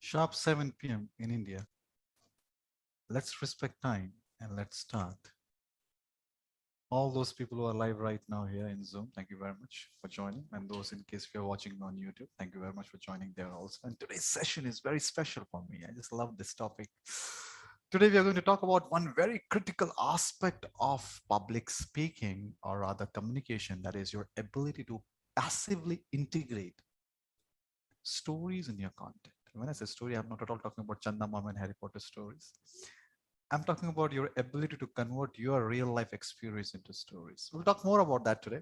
Sharp 7 p.m. in India. Let's respect time and let's start. All those people who are live right now here in Zoom, thank you very much for joining. And those in case you're watching on YouTube, thank you very much for joining there also. And today's session is very special for me. I just love this topic. Today we are going to talk about one very critical aspect of public speaking, or rather communication, that is your ability to passively integrate stories in your content. When I say story, I'm not at all talking about Chanda Mama and Harry Potter stories. I'm talking about your ability to convert your real life experience into stories. We'll talk more about that today.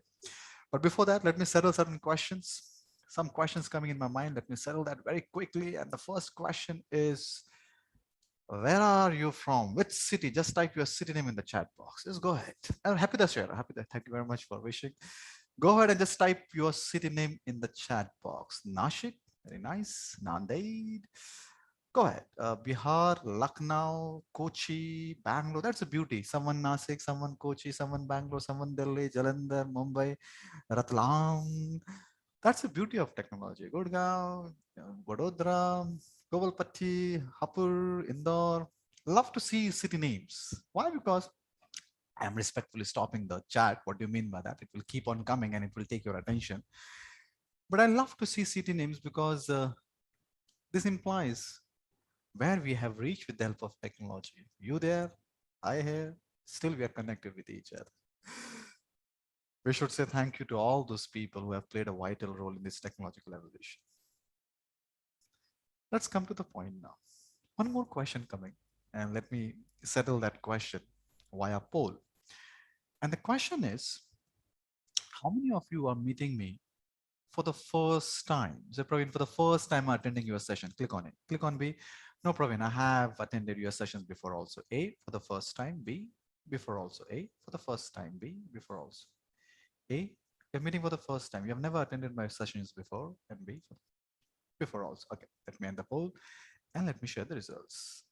But before that, let me settle certain questions. Some questions coming in my mind. Let me settle that very quickly. And the first question is, where are you from? Which city? Just type your city name in the chat box. Just go ahead. I'm happy to share. Happy that. Thank you very much for wishing. Go ahead and just type your city name in the chat box. Nashik, very nice. Nanded. Go ahead. Bihar, Lucknow, Kochi, Bangalore. That's a beauty. Someone Nasik, someone Kochi, someone Bangalore, someone Delhi, Jalandhar, Mumbai, Ratlam. That's the beauty of technology. Gurgaon, Vadodara, Govalpatti, Hapur, Indore. Love to see city names. Why? Because I'm respectfully stopping the chat. What do you mean by that? It will keep on coming and it will take your attention. But I love to see city names because this implies where we have reached with the help of technology. You there, I here, still we are connected with each other. We should say thank you to all those people who have played a vital role in this technological evolution. Let's come to the point now. One more question coming, and let me settle that question via poll. And the question is, how many of you are meeting me for the first time? So Praveen, for the first time attending your session, click on it. Click on B. No, Praveen, I have attended your sessions before also. A, for the first time. B, before also. A, for the first time. B, before also. A, you're meeting for the first time. You have never attended my sessions before. And B, before also. Okay, let me end the poll and let me share the results.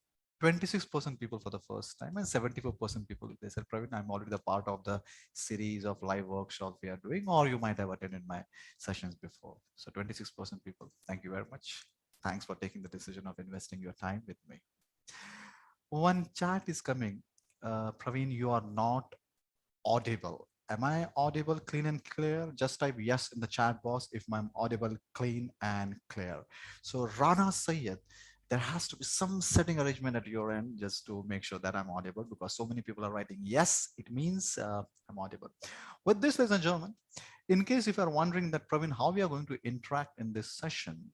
26% people for the first time and 74% people, they said, Praveen, I'm already the part of the series of live workshops we are doing, or you might have attended my sessions before. So 26% people, thank you very much. Thanks for taking the decision of investing your time with me. One chat is coming. Praveen, you are not audible. Am I audible, clean and clear? Just type yes in the chat box if I'm audible, clean and clear. So Rana Sayed, there has to be some setting arrangement at your end just to make sure that I'm audible, because so many people are writing yes, it means I'm audible. With this, ladies and gentlemen, in case if you're wondering that, Praveen, how we are going to interact in this session,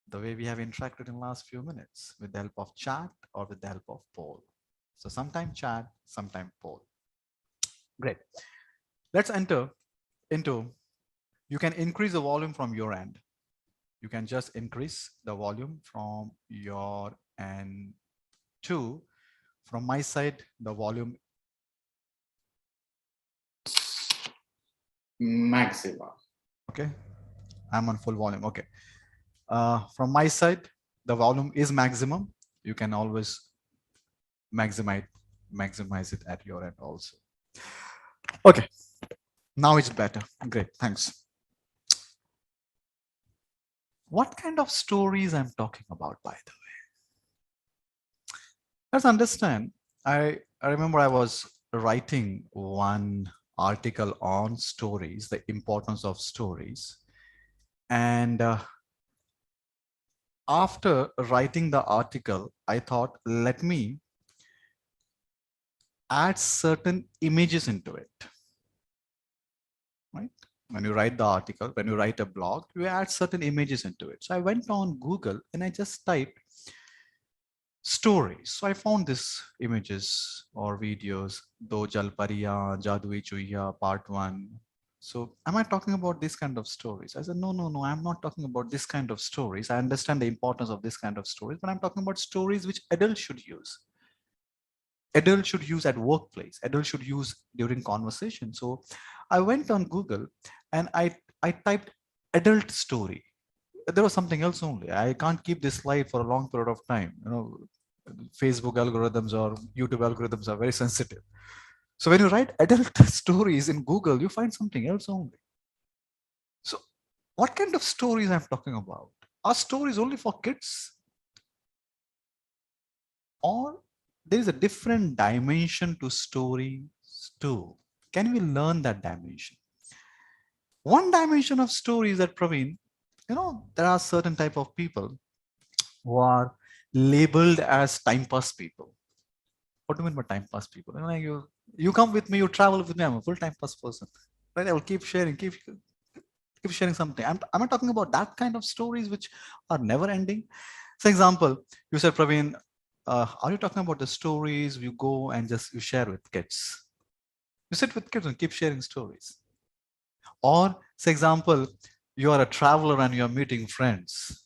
the way we have interacted in the last few minutes, with the help of chat or with the help of poll. So sometime chat, sometime poll. Great. Let's enter into, you can increase the volume from your end. You can just increase the volume from your end too. From my side, the volume maximum. Okay, I'm on full volume. Okay. From my side, the volume is maximum. You can always maximize it at your end also. Okay, now it's better. Great, thanks. What kind of stories I'm talking about, by the way? Let's understand. I remember I was writing one article on stories, the importance of stories. And after writing the article, I thought, let me add certain images into it. Right? When you write the article, when you write a blog, you add certain images into it. So I went on Google and I just typed stories. So I found these images or videos, Do Jalpariya, Jadui Chuya, part 1. So am I talking about this kind of stories? I said, no, I'm not talking about this kind of stories. I understand the importance of this kind of stories, but I'm talking about stories which adults should use. Adults should use at workplace. Adults should use during conversation. So I went on Google and I typed adult story. There was something else only. I can't keep this slide for a long period of time. Facebook algorithms or YouTube algorithms are very sensitive. So when you write adult stories in Google, you find something else only. So what kind of stories I'm talking about? Are stories only for kids? Or there is a different dimension to stories too? Can we learn that dimension? One dimension of stories that Praveen, there are certain type of people who are labeled as time pass people. What do you mean by time pass people? You come with me, you travel with me. I'm a full time pass person, right? I will keep sharing, keep sharing something. I'm not talking about that kind of stories which are never ending. For example, you said, Praveen, are you talking about the stories you go and just you share with kids? You sit with kids and keep sharing stories. Or, for example, you are a traveler and you are meeting friends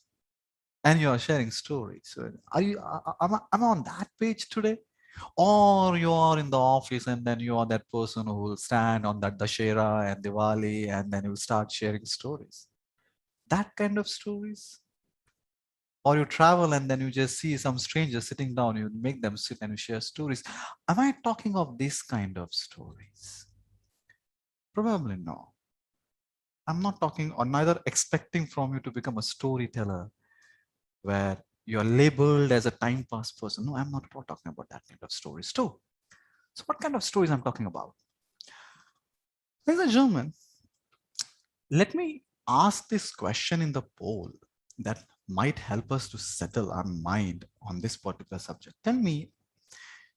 and you are sharing stories. So am I on that page today? Or you are in the office and then you are that person who will stand on that Dashera and Diwali and then you will start sharing stories. That kind of stories. Or you travel and then you just see some strangers sitting down, you make them sit and you share stories. Am I talking of this kind of stories? Probably no. I'm not talking or neither expecting from you to become a storyteller where you're labeled as a time pass person. No, I'm not talking about that kind of stories too. So what kind of stories I'm talking about? Ladies and gentlemen, let me ask this question in the poll that might help us to settle our mind on this particular subject. Tell me,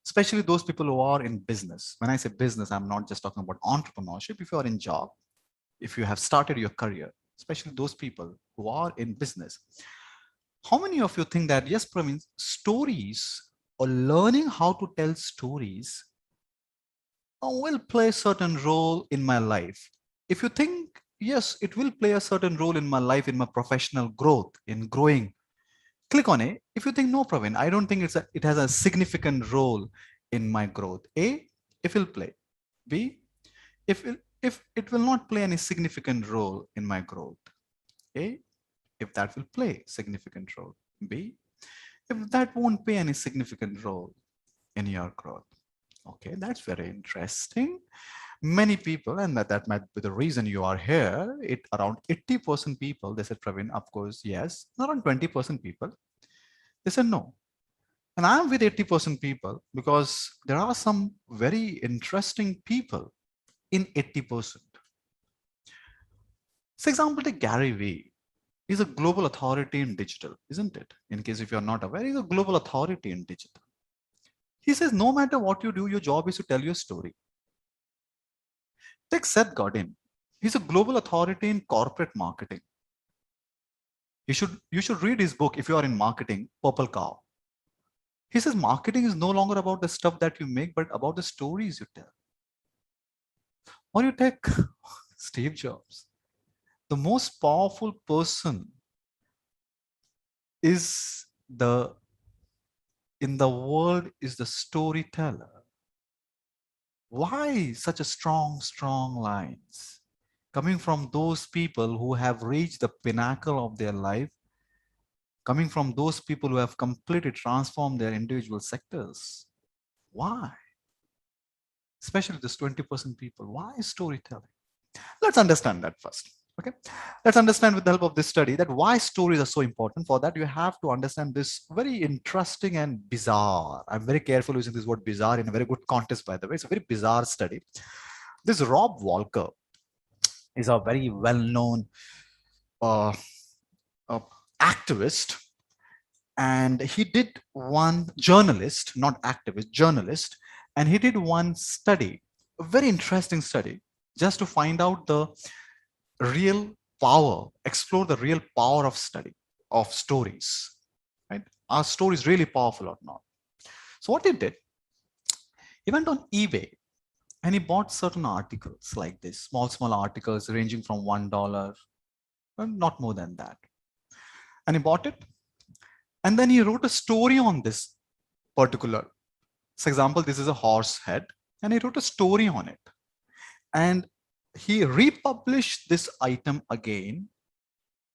especially those people who are in business. When I say business, I'm not just talking about entrepreneurship. If you are in job, if you have started your career, especially those people who are in business, how many of you think that, yes, Praveen, stories or learning how to tell stories will play a certain role in my life? If you think, yes, it will play a certain role in my life, in my professional growth, in growing, click on A. If you think, no, Praveen, I don't think it has a significant role in my growth. A, if it will play. B, if it will not play any significant role in my growth. A, if that will play significant role. B, if that won't play any significant role in your growth. Okay, that's very interesting. Many people, and that might be the reason you are here, around 80% people, they said, Praveen, of course, yes. Around 20% people, they said no. And I'm with 80% people because there are some very interesting people in 80%. For example, take Gary Vee. He's a global authority in digital, isn't it? In case if you're not aware, he's a global authority in digital. He says, no matter what you do, your job is to tell your story. Take Seth Godin. He's a global authority in corporate marketing. You should read his book if you are in marketing, Purple Cow. He says marketing is no longer about the stuff that you make, but about the stories you tell. Or you take Steve Jobs. The most powerful person is the in the world is the storyteller. Why such a strong lines coming from those people who have reached the pinnacle of their life, coming from those people who have completely transformed their individual sectors? Why? Especially this 20% people. Why storytelling? Let's understand that first. Okay, let's understand with the help of this study that why stories are so important. For that, you have to understand this very interesting and bizarre. I'm very careful using this word bizarre in a very good context, by the way. It's a very bizarre study. This Rob Walker is a very well-known uh, uh, activist, and he did one journalist, not activist, journalist, and he did one study, a very interesting study, just to find out the real power, explore the real power of study, of stories, right? Are stories really powerful or not? So what he did, he went on eBay and he bought certain articles like this, small articles ranging from $1, well, not more than that. And he bought it. And then he wrote a story on this particular. For example, this is a horse head, and he wrote a story on it. And he republished this item again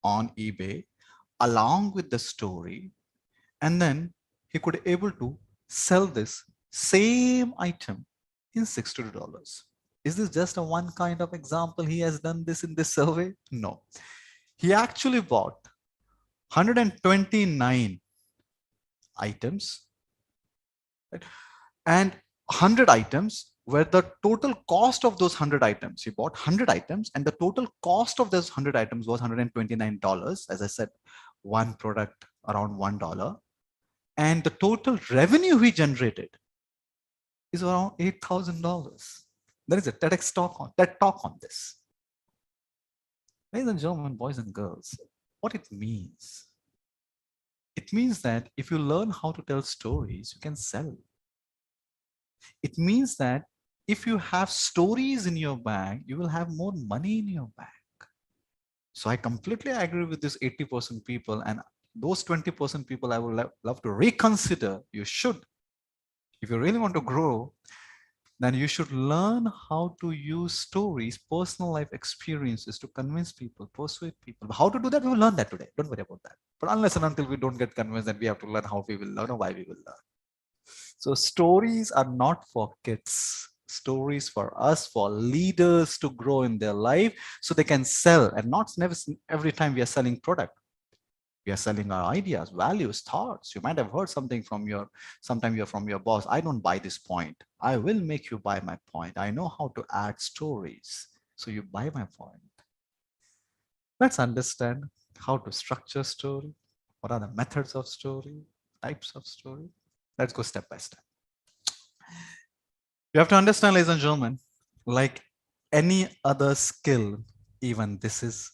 on eBay along with the story, and then he could able to sell this same item in $62. Is this just a one kind of example he has done this in this survey? No. He actually bought 129 items, right? And 100 items where the total cost of those 100 items, he bought 100 items and the total cost of those 100 items was $129. As I said, one product around $1. And the total revenue he generated is around $8,000. There is a TED talk on this. Ladies and gentlemen, boys and girls, what it means. It means that if you learn how to tell stories, you can sell. It means that if you have stories in your bag, you will have more money in your bag. So I completely agree with this 80% people, and those 20% people I would love to reconsider. You should. If you really want to grow, then you should learn how to use stories, personal life experiences to convince people, persuade people. How to do that, we will learn that today. Don't worry about that. But unless and until we don't get convinced, then we have to learn how we will learn or why we will learn. So stories are not for kids. Stories for us, for leaders to grow in their life so they can sell, and not never every time we are selling product. We are selling our ideas, values, thoughts. You might have heard something from sometime you're from your boss. I don't buy this point. I will make you buy my point. I know how to add stories. So you buy my point. Let's understand how to structure story. What are the methods of story, types of story? Let's go step by step. You have to understand, ladies and gentlemen, like any other skill, even this is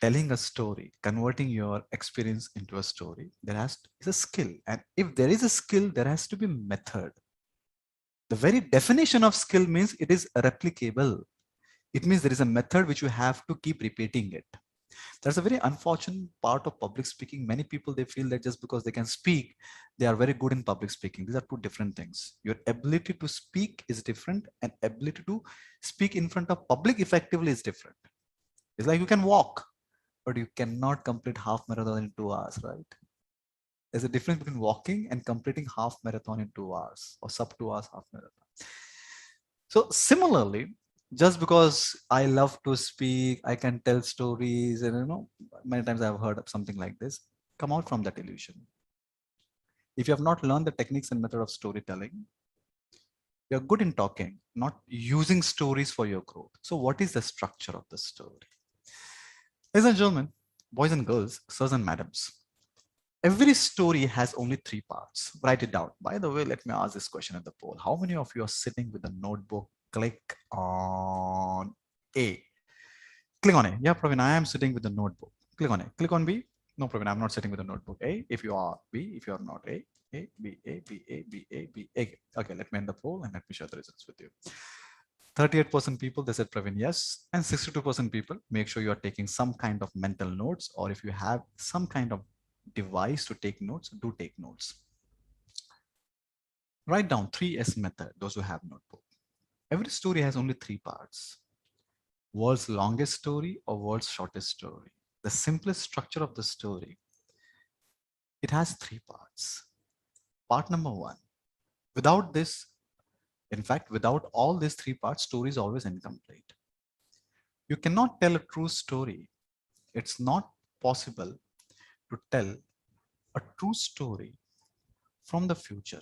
telling a story, converting your experience into a story. Is a skill. And if there is a skill, there has to be method. The very definition of skill means it is replicable. It means there is a method which you have to keep repeating it. That's a very unfortunate part of public speaking. Many people, they feel that just because they can speak, they are very good in public speaking. These are two different things. Your ability to speak is different, and ability to speak in front of public effectively is different. It's like you can walk, but you cannot complete half marathon in 2 hours, right? There's a difference between walking and completing half marathon in 2 hours or sub 2 hours half marathon. So similarly, just because I love to speak, I can tell stories, and many times I've heard of something like this, come out from that illusion. If you have not learned the techniques and method of storytelling, you're good in talking, not using stories for your growth. So what is the structure of the story? Ladies and gentlemen, boys and girls, sirs and madams, every story has only 3 parts. Write it down. By the way, let me ask this question at the poll. How many of you are sitting with a notebook? Click on A. Click on A. Yeah, Praveen, I am sitting with a notebook. Click on A. Click on B. No, Praveen, I'm not sitting with a notebook. A, if you are. B, if you are not. A, B, A, B, A, B, A, B, A. Okay, let me end the poll and let me share the results with you. 38% people, they said Praveen, yes. And 62% people, make sure you are taking some kind of mental notes, or if you have some kind of device to take notes, do take notes. Write down 3S method, those who have notebook. Every story has only 3 parts. World's longest story or world's shortest story. The simplest structure of the story, it has 3 parts. Part number 1, without this, in fact, without all these 3 parts, story is always incomplete. You cannot tell a true story. It's not possible to tell a true story from the future.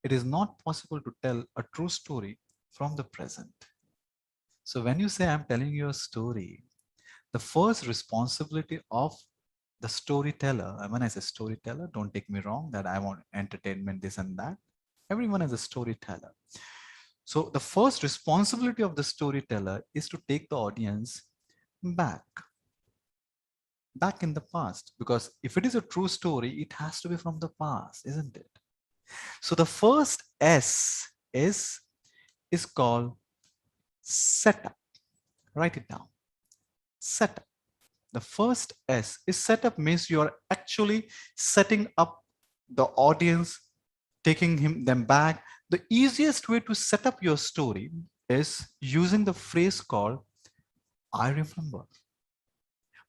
It is not possible to tell a true story from the present. So when you say I'm telling you a story, the first responsibility of the storyteller, and when I say storyteller, don't take me wrong that I want entertainment, this and that. Everyone is a storyteller. So the first responsibility of the storyteller is to take the audience back in the past, because if it is a true story, it has to be from the past, isn't it? So the first S is called setup. Write it down. Setup. The first S is setup, means you are actually setting up the audience, taking them back. The easiest way to set up your story is using the phrase called I remember.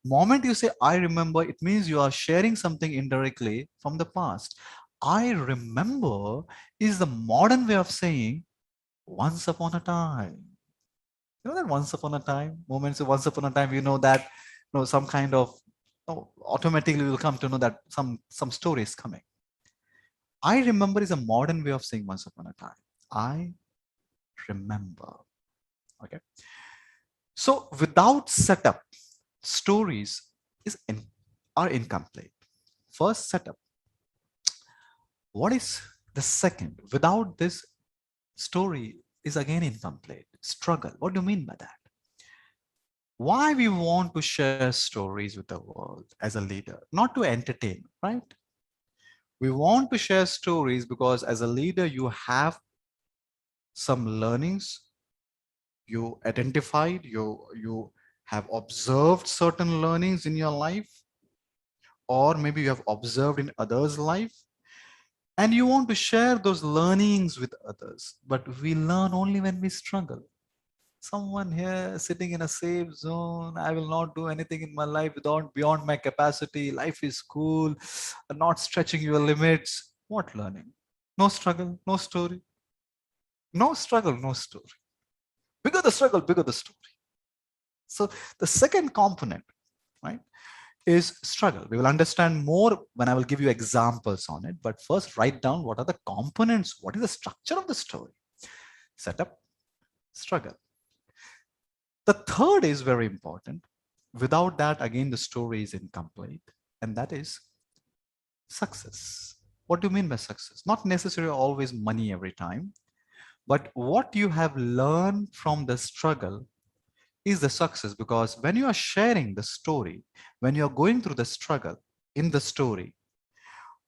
Moment you say I remember, it means you are sharing something indirectly from the past. I remember is the modern way of saying once upon a time. You know that once upon a time moments, once upon a time, that some kind of automatically we'll come to know that some story is coming. I remember is a modern way of saying once upon a time. I remember. Okay. So without setup, stories are incomplete. First setup. What is the second? Without this, story is again incomplete. Struggle. What do you mean by that? Why we want to share stories with the world as a leader? Not to entertain, right? We want to share stories because as a leader, you have some learnings, you identified, you have observed certain learnings in your life, or maybe you have observed in others' life, and you want to share those learnings with others. But we learn only when we struggle. Someone here sitting in a safe zone, I will not do anything in my life without beyond my capacity. Life is cool, not stretching your limits. What learning? No struggle, no story. No struggle, no story. Bigger the struggle, bigger the story. So the second component, right, is struggle. We will understand more when I will give you examples on it. But first, write down what are the components, what is the structure of the story. Setup, struggle. The third is very important. Without that, again, the story is incomplete, and that is success. What do you mean by success? Not necessarily always money every time, but what you have learned from the struggle is the success. Because when you are sharing the story, when you are going through the struggle in the story,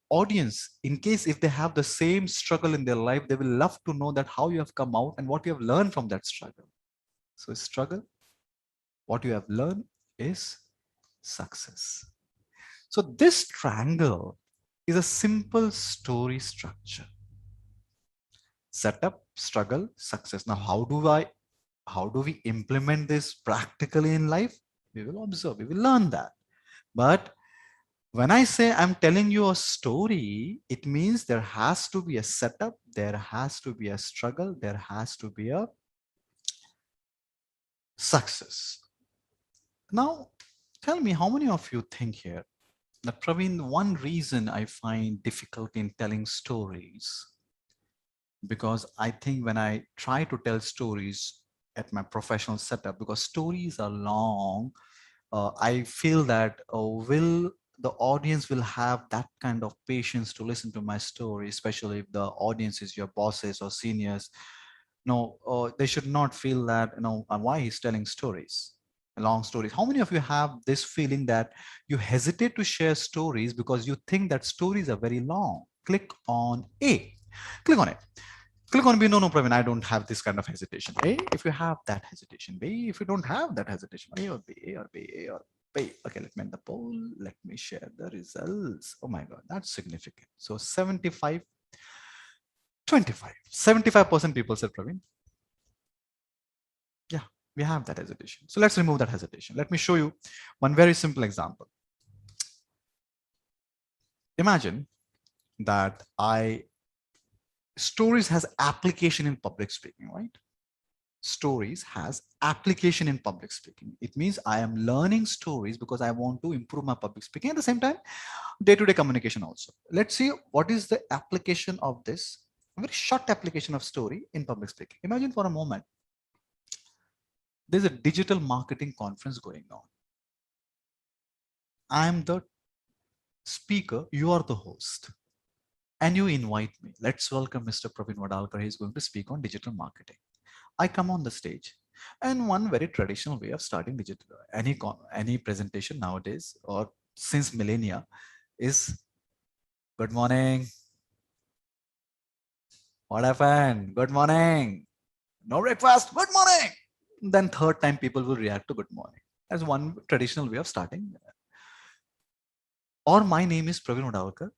audience, in case if they have the same struggle in their life, they will love to know that how you have come out and what you have learned from that struggle. So struggle, what you have learned is success. So this triangle is a simple story structure. Setup, struggle, success. Now, how do we implement this practically in life? We will observe, we will learn that. But when I say I'm telling you a story, it means there has to be a setup, there has to be a struggle, there has to be a success. Now, tell me, how many of you think here that, Praveen, one reason I find difficulty in telling stories, because I think when I try to tell stories at my professional setup, because stories are long, I feel that will the audience will have that kind of patience to listen to my story, especially if the audience is your bosses or seniors. No, they should not feel that, why he's telling stories, long stories. How many of you have this feeling that you hesitate to share stories because you think that stories are very long? Click on A. Click on it. Click on B. No, no, Praveen, I don't have this kind of hesitation. A, if you have that hesitation. B, if you don't have that hesitation. A or B, A or B, A or B. Okay, let me end the poll. Let me share the results. Oh my God, that's significant. So 75, 25. 75% people said, Praveen, yeah, we have that hesitation. So let's remove that hesitation. Let me show you one very simple example. Imagine that stories has application in public speaking, right? Stories has application in public speaking. It means I am learning stories because I want to improve my public speaking. At the same time, day-to-day communication also. Let's see what is the application of this. A very short application of story in public speaking. Imagine for a moment, there's a digital marketing conference going on. I'm the speaker, you are the host, and you invite me. Let's welcome Mr. Praveen Wadalkar. He's going to speak on digital marketing. I come on the stage, and one very traditional way of starting digital any presentation nowadays or since millennia is good morning. What happened? Good morning. No breakfast. Good morning. Then third time people will react to good morning. That's one traditional way of starting. Or my name is Praveen Wadalkar.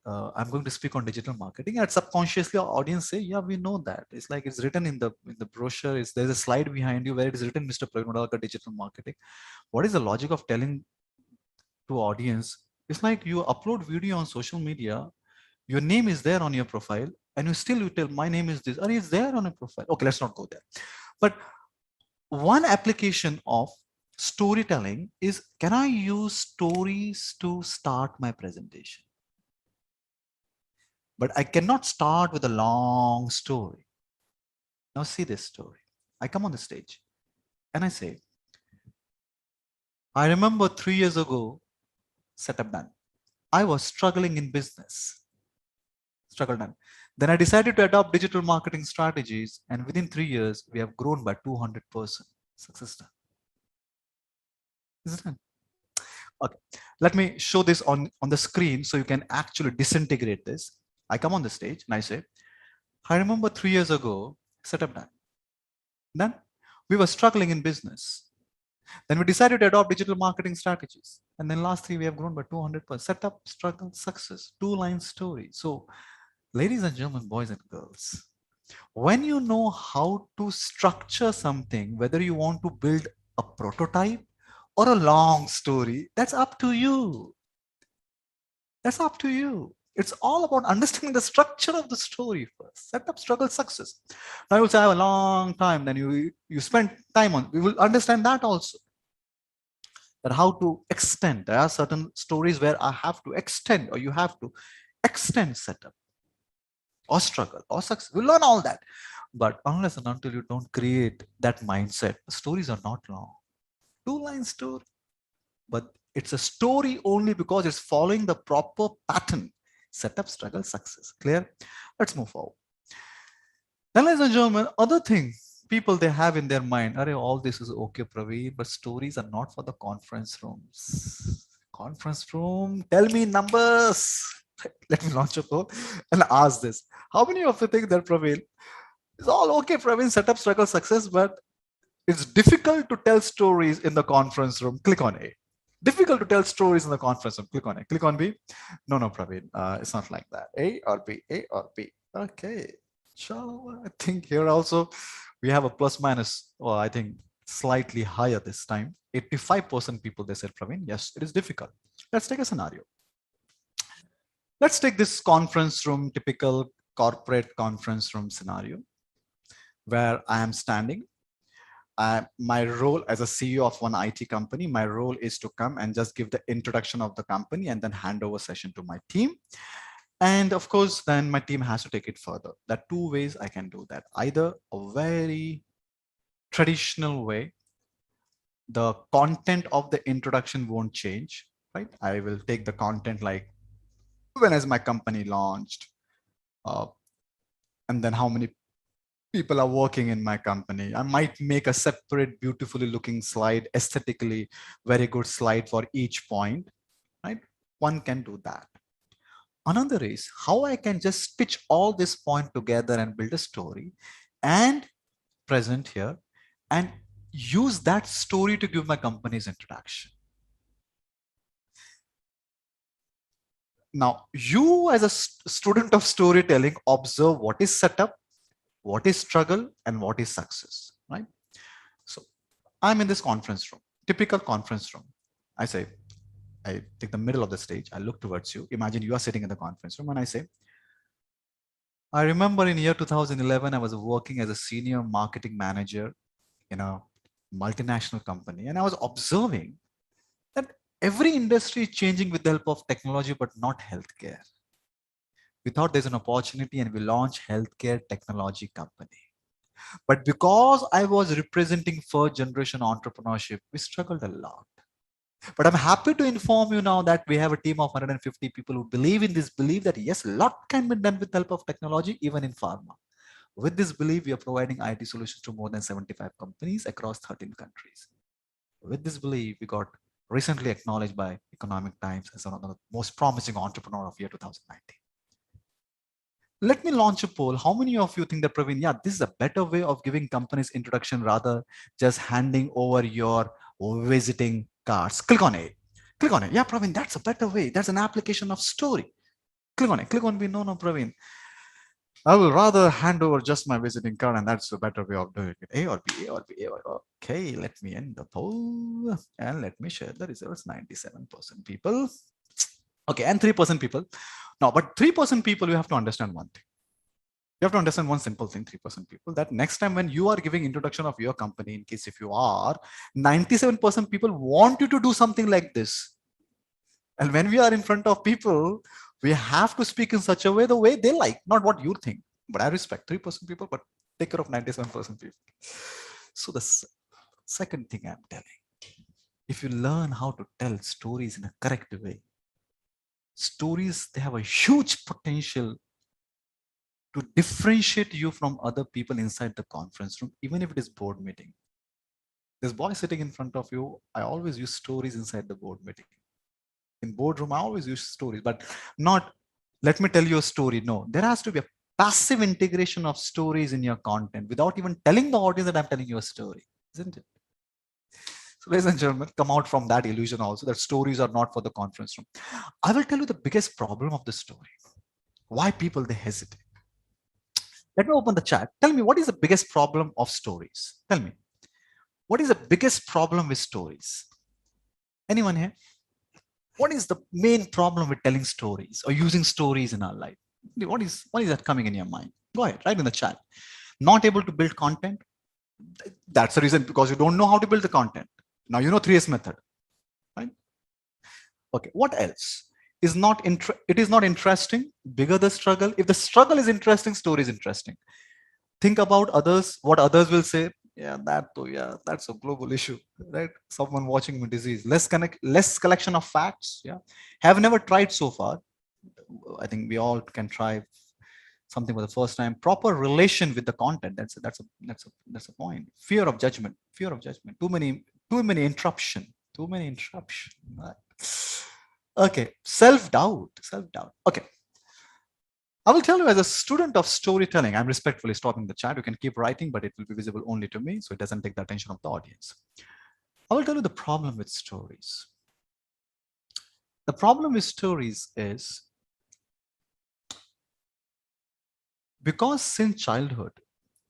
I'm going to speak on digital marketing, and subconsciously our audience say, yeah, we know that. It's like it's written in the brochure. There's a slide behind you where it is written Mr. Praveen Wadalkar digital marketing. What is the logic of telling to audience? It's like you upload video on social media, your name is there on your profile, and you tell my name is this, or it's there on a profile. Okay, let's not go there. But one application of storytelling is, can I use stories to start my presentation? But I cannot start with a long story. Now see this story. I come on the stage and I say, I remember 3 years ago, setup done. I was struggling in business. Struggle done. Then I decided to adopt digital marketing strategies, and within 3 years, we have grown by 200%. Success done. Isn't it? Okay, let me show this on the screen so you can actually disintegrate this. I come on the stage and I say, I remember 3 years ago, setup done. Then we were struggling in business. Then we decided to adopt digital marketing strategies. And then last 3, we have grown by 200%. Setup, struggle, success, 2-line story. So ladies and gentlemen, boys and girls, when you know how to structure something, whether you want to build a prototype or a long story, that's up to you. That's up to you. It's all about understanding the structure of the story first. Setup, struggle, success. Now you will say, I have a long time, then you spend time on, we will understand that also. That how to extend. There are certain stories where I have to extend, or you have to extend setup or struggle or success. We'll learn all that. But unless and until you don't create that mindset, stories are not long. 2-line story. But it's a story only because it's following the proper pattern. Setup, struggle, success. Clear? Let's move forward. Then, ladies and gentlemen, other thing people they have in their mind, are all this is okay, Praveen, but stories are not for the conference rooms. Conference room, tell me numbers. Let me launch a poll and ask this. How many of you think that, Praveen, it's all okay, Praveen, setup, struggle, success, but it's difficult to tell stories in the conference room? Click on A. Difficult to tell stories in the conference room. Click on A. Click on B. No, Praveen. It's not like that. A or B. A or B. Okay. So I think here also we have a plus minus, or I think slightly higher this time. 85% people, they said, Praveen, yes, it is difficult. Let's take a scenario. Let's take this conference room, typical corporate conference room scenario where I am standing. My role as a CEO of one IT company, my role is to come and just give the introduction of the company and then hand over session to my team. And of course, then my team has to take it further. There are 2 ways I can do that. Either a very traditional way, the content of the introduction won't change, right? I will take the content like, when is my company launched? And then how many people are working in my company. I might make a separate, beautifully looking slide, aesthetically very good slide for each point, right? One can do that. Another is how I can just stitch all this point together and build a story and present here and use that story to give my company's introduction. Now, you as a student of storytelling, observe what is setup, what is struggle, and what is success, right? So I'm in this conference room, typical conference room. I say, I take the middle of the stage. I look towards you. Imagine you are sitting in the conference room and I say, I remember in year 2011, I was working as a senior marketing manager in a multinational company. And I was observing that every industry is changing with the help of technology, but not healthcare. We thought there's an opportunity and we launched healthcare technology company. But because I was representing first generation entrepreneurship, we struggled a lot. But I'm happy to inform you now that we have a team of 150 people who believe in this belief that yes, a lot can be done with the help of technology, even in pharma. With this belief, we are providing IT solutions to more than 75 companies across 13 countries. With this belief, we got recently acknowledged by Economic Times as one of the most promising entrepreneur of year 2019. Let me launch a poll. How many of you think that, Praveen, yeah, this is a better way of giving companies introduction rather just handing over your visiting cards? Click on it. Click on it. Yeah, Praveen, that's a better way. That's an application of story. Click on it. Click on B. No, Praveen. I will rather hand over just my visiting card, and that's a better way of doing it. A or B, A or B, A or B. Okay, let me end the poll and let me share the results. 97% people. Okay, and 3% people. Now, but 3% people, you have to understand one thing. You have to understand one simple thing, 3% people, that next time when you are giving introduction of your company, in case if you are, 97% people want you to do something like this. And when we are in front of people, we have to speak in such a way, the way they like, not what you think. But I respect 3% people, but take care of 97% people. So the second thing I'm telling, if you learn how to tell stories in a correct way, stories, they have a huge potential to differentiate you from other people inside the conference room, even if it is board meeting. This boy sitting in front of you, I always use stories inside the board meeting. In boardroom, I always use stories, but not, let me tell you a story. No, there has to be a passive integration of stories in your content without even telling the audience that I'm telling you a story, isn't it? So, ladies and gentlemen, come out from that illusion also that stories are not for the conference room. I will tell you the biggest problem of the story. Why people they hesitate. Let me open the chat. Tell me, what is the biggest problem of stories? Tell me, what is the biggest problem with stories? Anyone here? What is the main problem with telling stories or using stories in our life? What is that coming in your mind? Go ahead, write in the chat. Not able to build content. That's the reason, because you don't know how to build the content. Now you know 3S method, right? Okay, what else? It is not interesting. Bigger the struggle. If the struggle is interesting, story is interesting. Think about others, what others will say. Yeah, that's a global issue, right? Someone watching with disease, less collection of facts. Yeah, have never tried so far. I think we all can try something for the first time. Proper relation with the content. That's a point. Fear of judgment. Fear of judgment. Too many interruption. Too many interruption. Right. Okay, self-doubt. Self-doubt. Okay. I will tell you, as a student of storytelling, I'm respectfully stopping the chat. You can keep writing, but it will be visible only to me, so it doesn't take the attention of the audience. I will tell you the problem with stories. The problem with stories is because since childhood,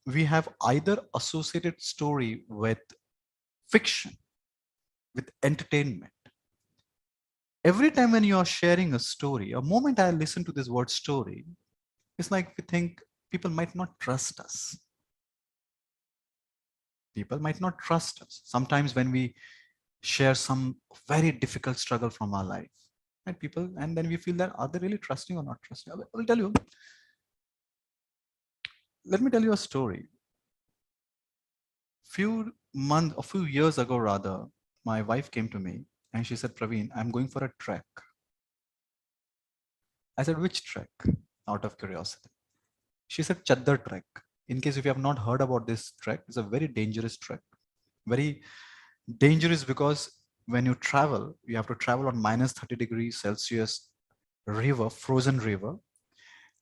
we have either associated story with fiction, with entertainment. Every time when you are sharing a story, a moment I listen to this word story, it's like we think people might not trust us. People might not trust us. Sometimes when we share some very difficult struggle from our life, and people, and then we feel that are they really trusting or not trusting? I will tell you. Let me tell you a story. A few years ago, rather, my wife came to me and she said, "Praveen, I'm going for a trek." I said, "Which trek?" Out of curiosity. She said, "Chaddar trek." In case if you have not heard about this trek, it's a very dangerous trek. Very dangerous because when you travel, you have to travel on minus 30 degrees Celsius river, frozen river.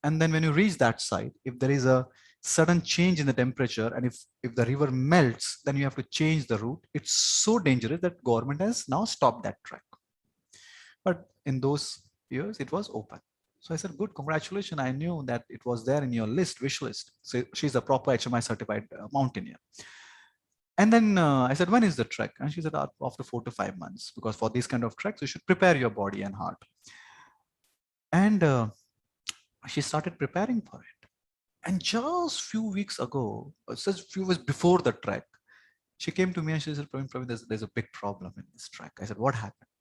And then when you reach that site, if there is a sudden change in the temperature and if the river melts, then you have to change the route. It's so dangerous that government has now stopped that trek. But in those years, it was open. So I said, good, congratulations. I knew that it was there in your list, wish list. So she's a proper HMI certified mountaineer. And then I said, when is the trek? And she said, after 4 to 5 months, because for these kind of treks, you should prepare your body and heart. And she started preparing for it. And just few weeks ago, just few weeks before the trek, she came to me and she said, Praveen, there's a big problem in this trek. I said, what happened?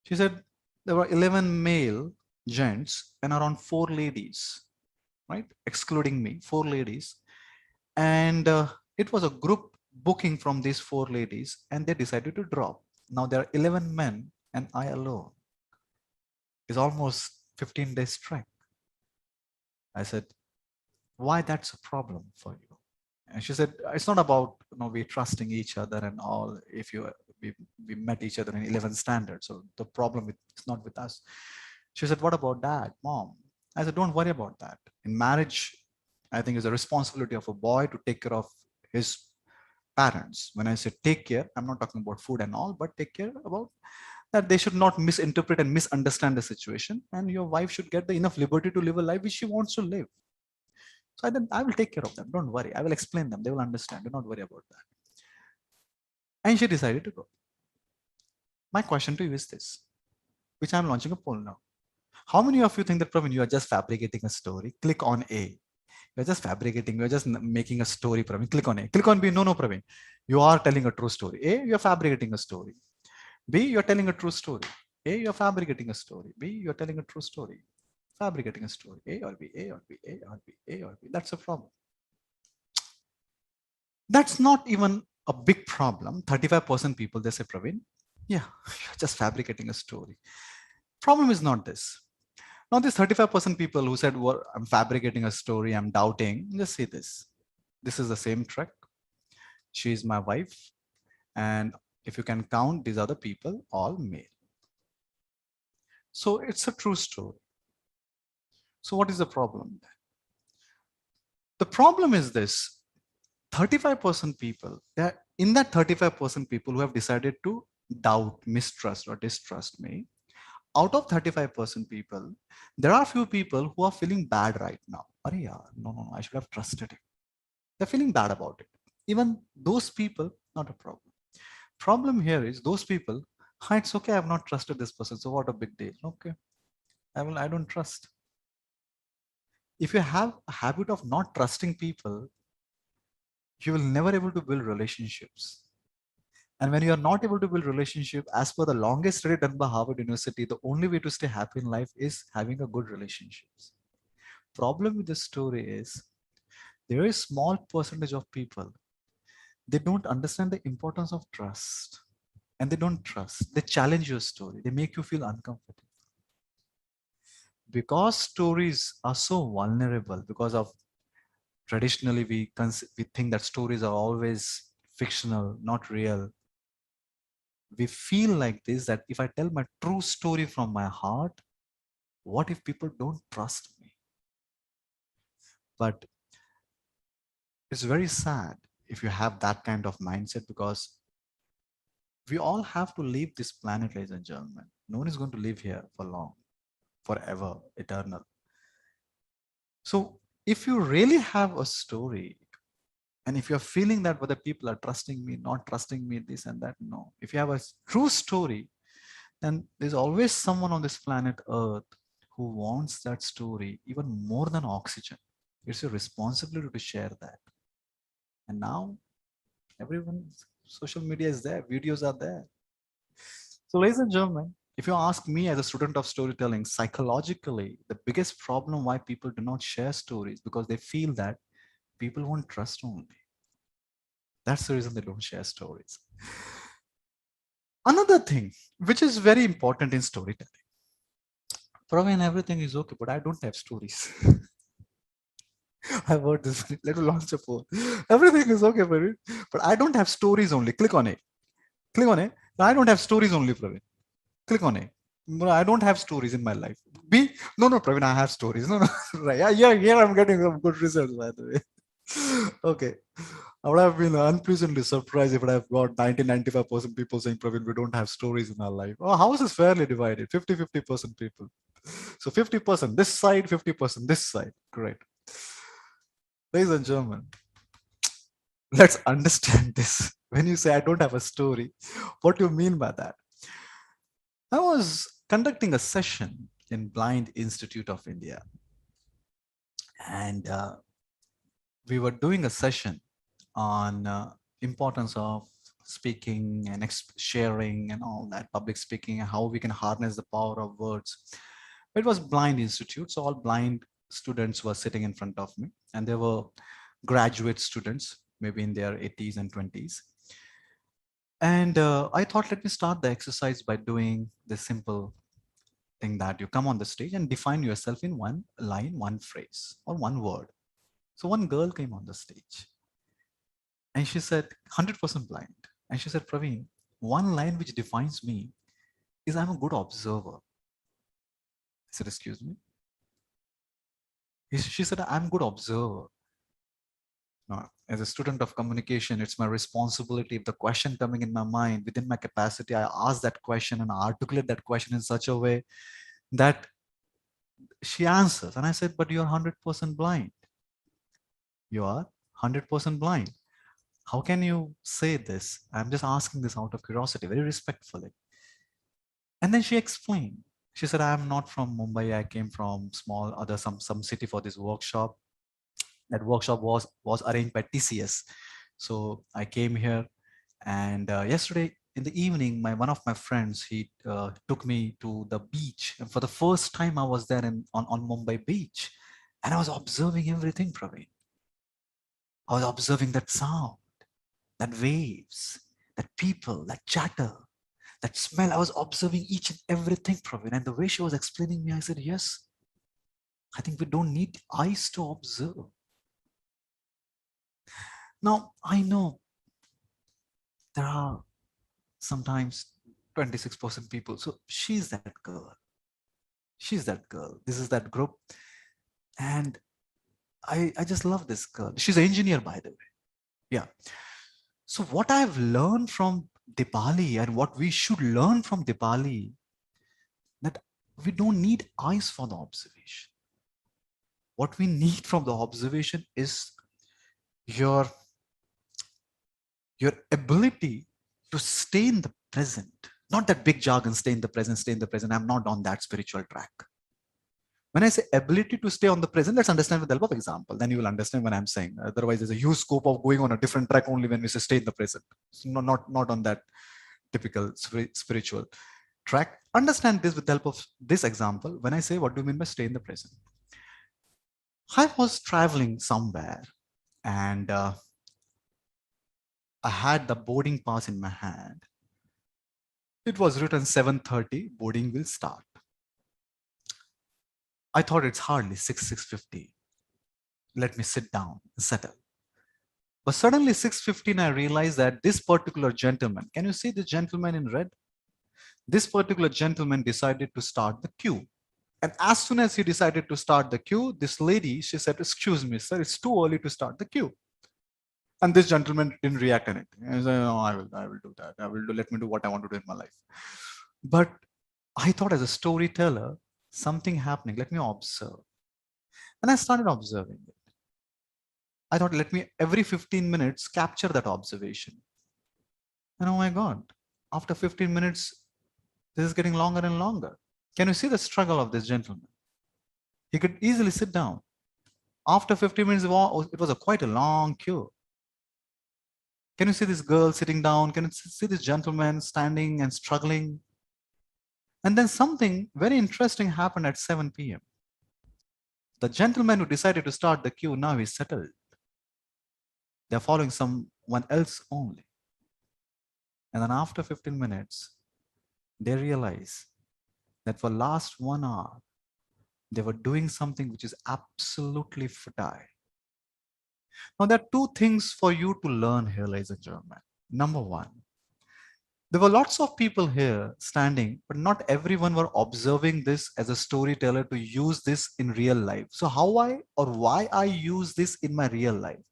She said, there were 11 male gents and around 4 ladies, right? Excluding me, 4 ladies. And it was a group booking from these 4 ladies and they decided to drop. Now there are 11 men and I alone. It's almost 15 days trek. I said, why that's a problem for you? And she said, it's not about, we trusting each other and all. If we met each other in 11 standards, so the problem it's not with us. She said, what about dad, mom? I said, don't worry about that. In marriage, I think it's a responsibility of a boy to take care of his parents. When I say take care, I'm not talking about food and all, but take care about that they should not misinterpret and misunderstand the situation. And your wife should get the enough liberty to live a life which she wants to live. So I will take care of them. Don't worry. I will explain them. They will understand. Do not worry about that. And she decided to go. My question to you is this, which I'm launching a poll now. How many of you think that, Praveen, you are just fabricating a story? Click on A. You're just fabricating. You're just making a story, Praveen. Click on A. Click on B. No, no, Praveen. You are telling a true story. A, you're fabricating a story. B, you're telling a true story. A, you're fabricating a story. B, you're telling a true story. Fabricating a story. A or B, A or B, A or B, A or B. That's a problem. That's not even a big problem. 35% people, they say, Praveen, yeah, you're just fabricating a story. Problem is not this. Now, this 35% people who said, well, I'm fabricating a story, I'm doubting, just say this. This is the same truck. She is my wife. And if you can count these other people, all male. So it's a true story. So what is the problem? The problem is this: 35% people, that in that 35% people who have decided to doubt, mistrust, or distrust me, out of 35% people, there are few people who are feeling bad right now. Arey yaar, no, I should have trusted him. They're feeling bad about it. Even those people, not a problem. Problem here is those people, it's okay, I've not trusted this person. So what a big deal. Okay, I don't trust. If you have a habit of not trusting people, you will never able to build relationships. And when you are not able to build relationship, as per the longest study done by Harvard University, the only way to stay happy in life is having a good relationships. Problem with this story is there is small percentage of people, they don't understand the importance of trust, and they don't trust. They challenge your story. They make you feel uncomfortable. Because stories are so vulnerable, because of traditionally we think that stories are always fictional, not real. We feel like this, that if I tell my true story from my heart, what if people don't trust me? But it's very sad if you have that kind of mindset, because we all have to leave this planet, ladies and gentlemen. No one is going to live here for long, forever, eternal. So if you really have a story, and if you're feeling that whether people are trusting me, not trusting me, this and that, no. If you have a true story, then there's always someone on this planet Earth who wants that story even more than oxygen. It's your responsibility to share that. And now everyone, social media is there, videos are there. So, ladies and gentlemen, if you ask me as a student of storytelling, psychologically, the biggest problem why people do not share stories because they feel that people won't trust only. That's the reason they don't share stories. Another thing which is very important in storytelling. Praveen, everything is okay, but I don't have stories. I've heard this. Let me launch a poll. Everything is okay, Praveen, but I don't have stories only. Click on it. Click on it. I don't have stories only, Praveen. Click on it. No, I don't have stories in my life. B, no, Praveen, I have stories. No, right. Yeah, I'm getting some good results, by the way. Okay. I would have been unpleasantly surprised if I have got 90-95% people saying, Praveen, we don't have stories in our life. Our house is fairly divided, 50-50% people. So 50% this side, 50% this side. Great. Ladies and gentlemen, let's understand this. When you say I don't have a story, what do you mean by that? I was conducting a session in Blind Institute of India, and we were doing a session on importance of speaking and sharing and all that, public speaking, and how we can harness the power of words. It was Blind Institute, so all blind students were sitting in front of me, and there were graduate students, maybe in their 80s and 20s. And I thought, let me start the exercise by doing this simple thing that you come on the stage and define yourself in one line, one phrase, or one word. So one girl came on the stage and she said, 100% blind. And she said, Praveen, one line which defines me is I'm a good observer. I said, excuse me? She said, I'm a good observer. Now, as a student of communication, it's my responsibility. If the question coming in my mind, within my capacity, I ask that question and articulate that question in such a way that she answers. And I said, but you're 100% blind. You are 100% blind. How can you say this? I'm just asking this out of curiosity, very respectfully. And then she explained. She said, I'm not from Mumbai. I came from some city for this workshop. That workshop was arranged by TCS. So I came here, and yesterday in the evening, one of my friends, he took me to the beach, and for the first time I was there on Mumbai beach, and I was observing everything, Praveen. I was observing that sound, that waves, that people, that chatter, that smell. I was observing each and everything, Praveen. And the way she was explaining me, I said, yes, I think we don't need eyes to observe. Now, I know there are sometimes 26% people. So she's that girl. She's that girl. This is that group. And I just love this girl. She's an engineer, by the way. Yeah. So what I've learned from Dipali and what we should learn from Dipali, that we don't need eyes for the observation. What we need from the observation is your your ability to stay in the present. Not that big jargon, stay in the present, stay in the present. I'm not on that spiritual track. When I say ability to stay on the present, let's understand with the help of example. Then you will understand what I'm saying. Otherwise, there's a huge scope of going on a different track only when we say stay in the present. So not on that typical spiritual track. Understand this with the help of this example. When I say, what do you mean by stay in the present? I was traveling somewhere, and I had the boarding pass in my hand. It was written 7:30, boarding will start. I thought it's hardly 6:50. Let me sit down and settle. But suddenly 6:15, I realized that this particular gentleman, can you see the gentleman in red? This particular gentleman decided to start the queue. And as soon as he decided to start the queue, this lady, she said, excuse me, sir, it's too early to start the queue. And this gentleman didn't react anything. He said, no, I will do that. Let me do what I want to do in my life. But I thought as a storyteller, something happening, let me observe. And I started observing it. I thought, let me every 15 minutes capture that observation. And oh my God, after 15 minutes, this is getting longer and longer. Can you see the struggle of this gentleman? He could easily sit down. After 15 minutes, it was quite a long queue. Can you see this girl sitting down? Can you see this gentleman standing and struggling? And then something very interesting happened at 7 p.m. The gentleman who decided to start the queue, now is settled. They're following someone else only. And then after 15 minutes, they realize that for last 1 hour, they were doing something which is absolutely futile. Now, there are two things for you to learn here, ladies and gentlemen. Number one, there were lots of people here standing, but not everyone were observing this as a storyteller to use this in real life. So how I or why I use this in my real life?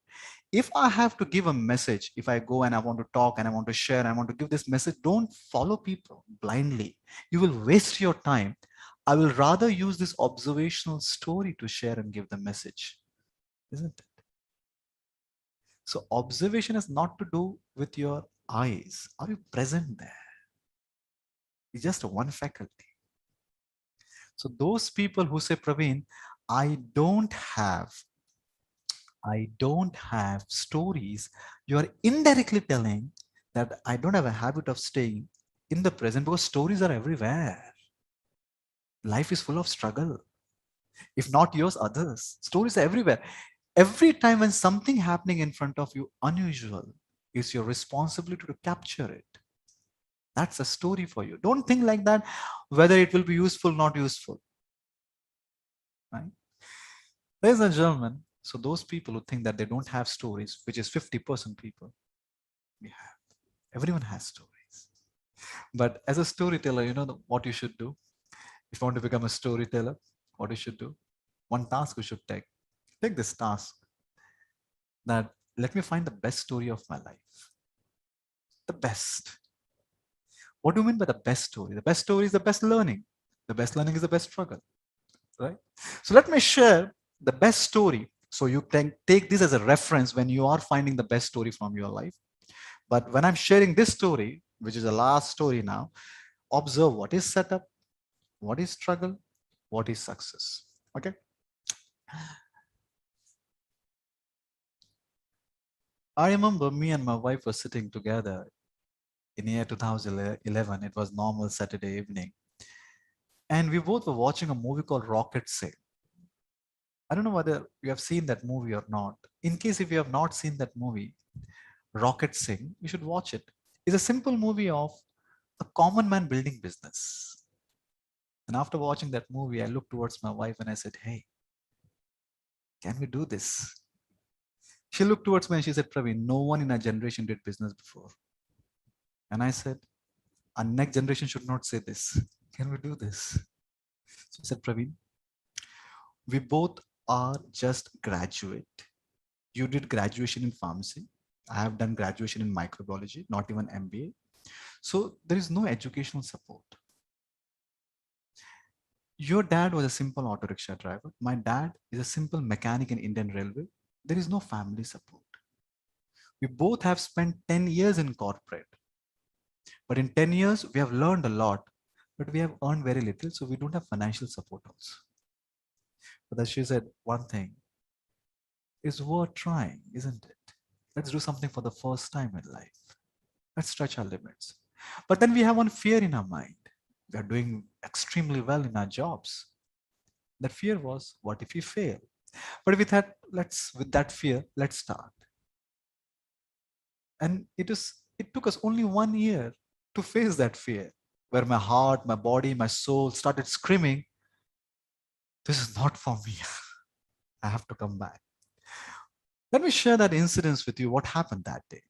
If I have to give a message, if I go and I want to talk and I want to share, and I want to give this message, don't follow people blindly. You will waste your time. I will rather use this observational story to share and give the message, isn't it? So observation has not to do with your eyes. Are you present there? It's just one faculty. So those people who say, Praveen, I don't have stories, you are indirectly telling that I don't have a habit of staying in the present, because stories are everywhere. Life is full of struggle. If not yours, others. Stories are everywhere. Every time when something happening in front of you unusual, it's your responsibility to capture it. That's a story for you. Don't think like that, whether it will be useful, not useful. Right? Ladies and gentlemen, so those people who think that they don't have stories, which is 50% people, we have. Everyone has stories. But as a storyteller, you know what you should do? If you want to become a storyteller, what you should do? One task you should take. Take this task, that let me find the best story of my life. The best. What do you mean by the best story? The best story is the best learning. The best learning is the best struggle, right? So let me share the best story. So you can take this as a reference when you are finding the best story from your life. But when I'm sharing this story, which is the last story now, observe what is setup, what is struggle, what is success. Okay. I remember me and my wife were sitting together in year 2011. It was normal Saturday evening. And we both were watching a movie called Rocket Sale. I don't know whether you have seen that movie or not. In case if you have not seen that movie, Rocket Sing, you should watch it. It's a simple movie of a common man building business. And after watching that movie, I looked towards my wife and I said, hey, can we do this? She looked towards me and she said, Praveen, no one in our generation did business before. And I said, our next generation should not say this. Can we do this? So I said, Praveen, we both are just graduate. You did graduation in pharmacy. I have done graduation in microbiology, not even MBA. So there is no educational support. Your dad was a simple auto rickshaw driver. My dad is a simple mechanic in Indian Railway. There is no family support. We both have spent 10 years in corporate. But in 10 years, we have learned a lot, but we have earned very little. So we don't have financial support also. But as she said, one thing is worth trying, isn't it? Let's do something for the first time in life. Let's stretch our limits. But then we have one fear in our mind. We are doing extremely well in our jobs. That fear was, what if we fail? But with that fear, let's start. And it took us only 1 year to face that fear, where my heart, my body, my soul started screaming, this is not for me. I have to come back. Let me share that incident with you. What happened that day?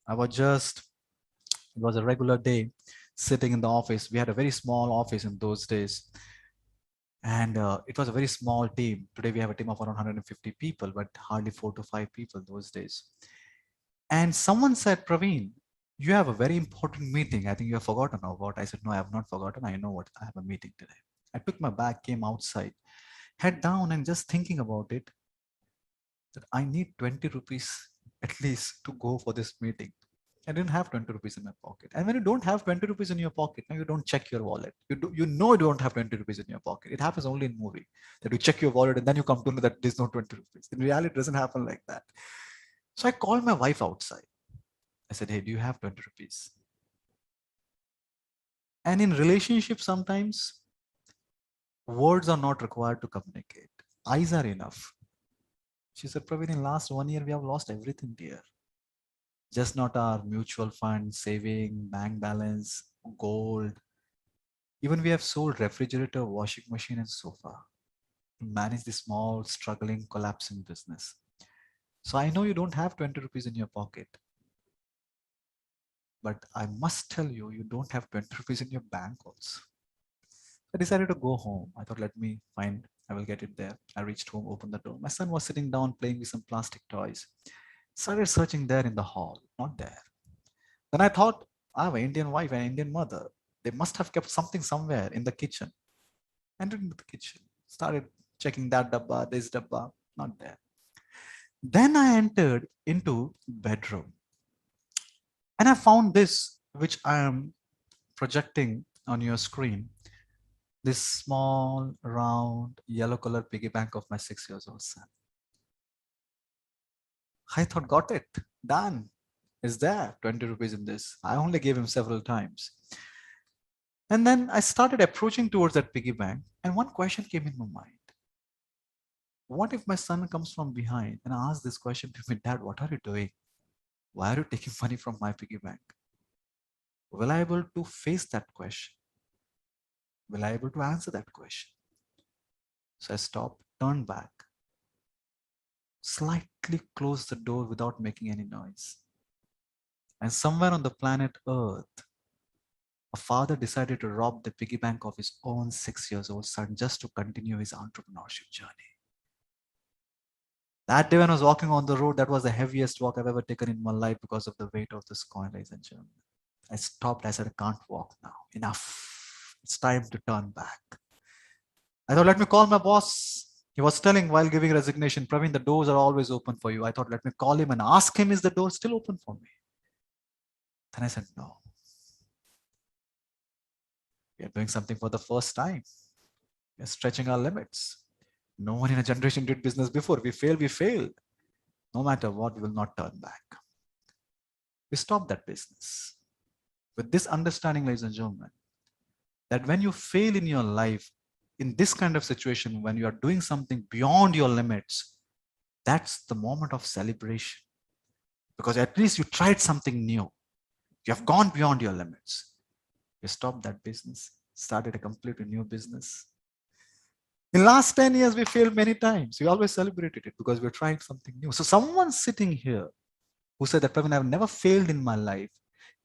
I was just, it was a regular day sitting in the office. We had a very small office in those days. And it was a very small team. Today we have a team of around 150 people, but hardly 4 to 5 people those days. And someone said, Praveen, you have a very important meeting. I think you have forgotten about. I said, no, I have not forgotten. I know what I have a meeting today. I took my bag, came outside, head down and just thinking about it, that I need 20 rupees at least to go for this meeting. I didn't have 20 rupees in my pocket. And when you don't have 20 rupees in your pocket, now you don't check your wallet. You know you don't have 20 rupees in your pocket. It happens only in movie that you check your wallet and then you come to know that there's no 20 rupees. In reality, it doesn't happen like that. So I called my wife outside. I said, hey, do you have 20 rupees? And in relationships, sometimes words are not required to communicate. Eyes are enough. She said, Praveen, in last 1 year, we have lost everything, dear. Just not our mutual fund, saving, bank balance, gold. Even we have sold refrigerator, washing machine, and sofa to manage the small, struggling, collapsing business. So I know you don't have 20 rupees in your pocket, but I must tell you, you don't have 20 rupees in your bank also. I decided to go home. I thought, let me find, I will get it there. I reached home, opened the door. My son was sitting down playing with some plastic toys. Started searching there in the hall, not there. Then I thought, I have an Indian wife and an Indian mother. They must have kept something somewhere in the kitchen. Entered into the kitchen, started checking that dabba, this dabba, not there. Then I entered into bedroom and I found this, which I am projecting on your screen. This small, round, yellow color piggy bank of my 6 years old son. I thought, got it, done. Is there 20 rupees in this? I only gave him several times. And then I started approaching towards that piggy bank. And one question came in my mind. What if my son comes from behind and asks this question to me, Dad, what are you doing? Why are you taking money from my piggy bank? Will I be able to face that question? Will I be able to answer that question? So I stopped, turned back, slightly closed the door without making any noise. And somewhere on the planet Earth, a father decided to rob the piggy bank of his own 6 years old son just to continue his entrepreneurship journey. That day when I was walking on the road, that was the heaviest walk I've ever taken in my life because of the weight of this coin, ladies and gentlemen. I stopped. I said, I can't walk now. Enough. It's time to turn back. I thought, let me call my boss. He was telling while giving resignation, Praveen, the doors are always open for you. I thought, let me call him and ask him, is the door still open for me? Then I said, no. We are doing something for the first time. We are stretching our limits. No one in a generation did business before. We failed, we failed. No matter what, we will not turn back. We stop that business. With this understanding, ladies and gentlemen, that when you fail in your life, in this kind of situation, when you are doing something beyond your limits, that's the moment of celebration. Because at least you tried something new. You have gone beyond your limits. You stopped that business, started a completely new business. In last 10 years, we failed many times. We always celebrated it because we're trying something new. So someone sitting here who said that, Praveen, I've never failed in my life,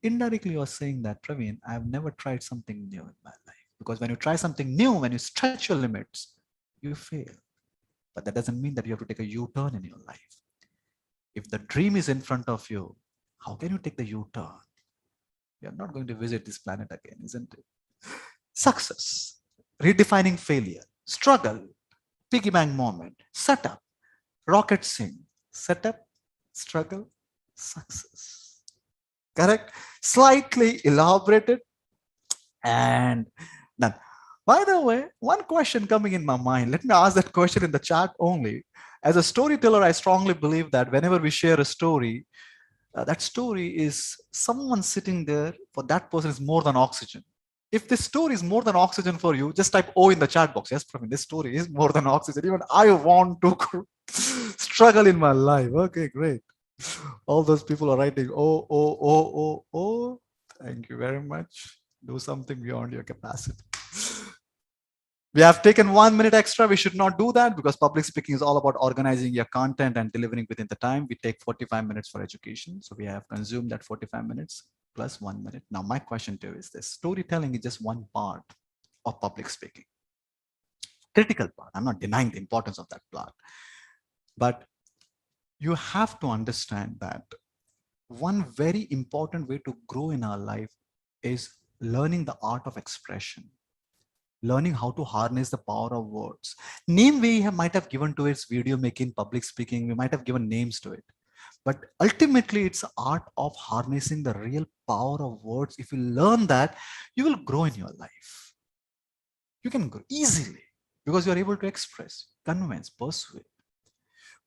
indirectly you're saying that, Praveen, I've never tried something new in my life. Because when you try something new, when you stretch your limits, you fail. But that doesn't mean that you have to take a U-turn in your life. If the dream is in front of you, how can you take the U-turn? You're not going to visit this planet again, isn't it? Success, redefining failure, struggle, piggy bank moment, setup, rocket sing, setup, struggle, success. Correct? Slightly elaborated and done. By the way, one question coming in my mind, let me ask that question in the chat only. As a storyteller, I strongly believe that whenever we share a story, that story is someone sitting there, for that person is more than oxygen. If this story is more than oxygen for you, just type O in the chat box. Yes, Praveen, this story is more than oxygen. Even I want to struggle in my life. Okay, great. All those people are writing, oh, oh, oh, oh, oh. Thank you very much. Do something beyond your capacity. We have taken 1 minute extra. We should not do that because public speaking is all about organizing your content and delivering within the time. We take 45 minutes for education. So we have consumed that 45 minutes plus 1 minute. Now, my question to you is this: storytelling is just one part of public speaking. Critical part. I'm not denying the importance of that part. But you have to understand that one very important way to grow in our life is learning the art of expression, learning how to harness the power of words. Name we might have given to its video making, public speaking, we might have given names to it. But ultimately, it's the art of harnessing the real power of words. If you learn that, you will grow in your life. You can grow easily because you are able to express, convince, persuade.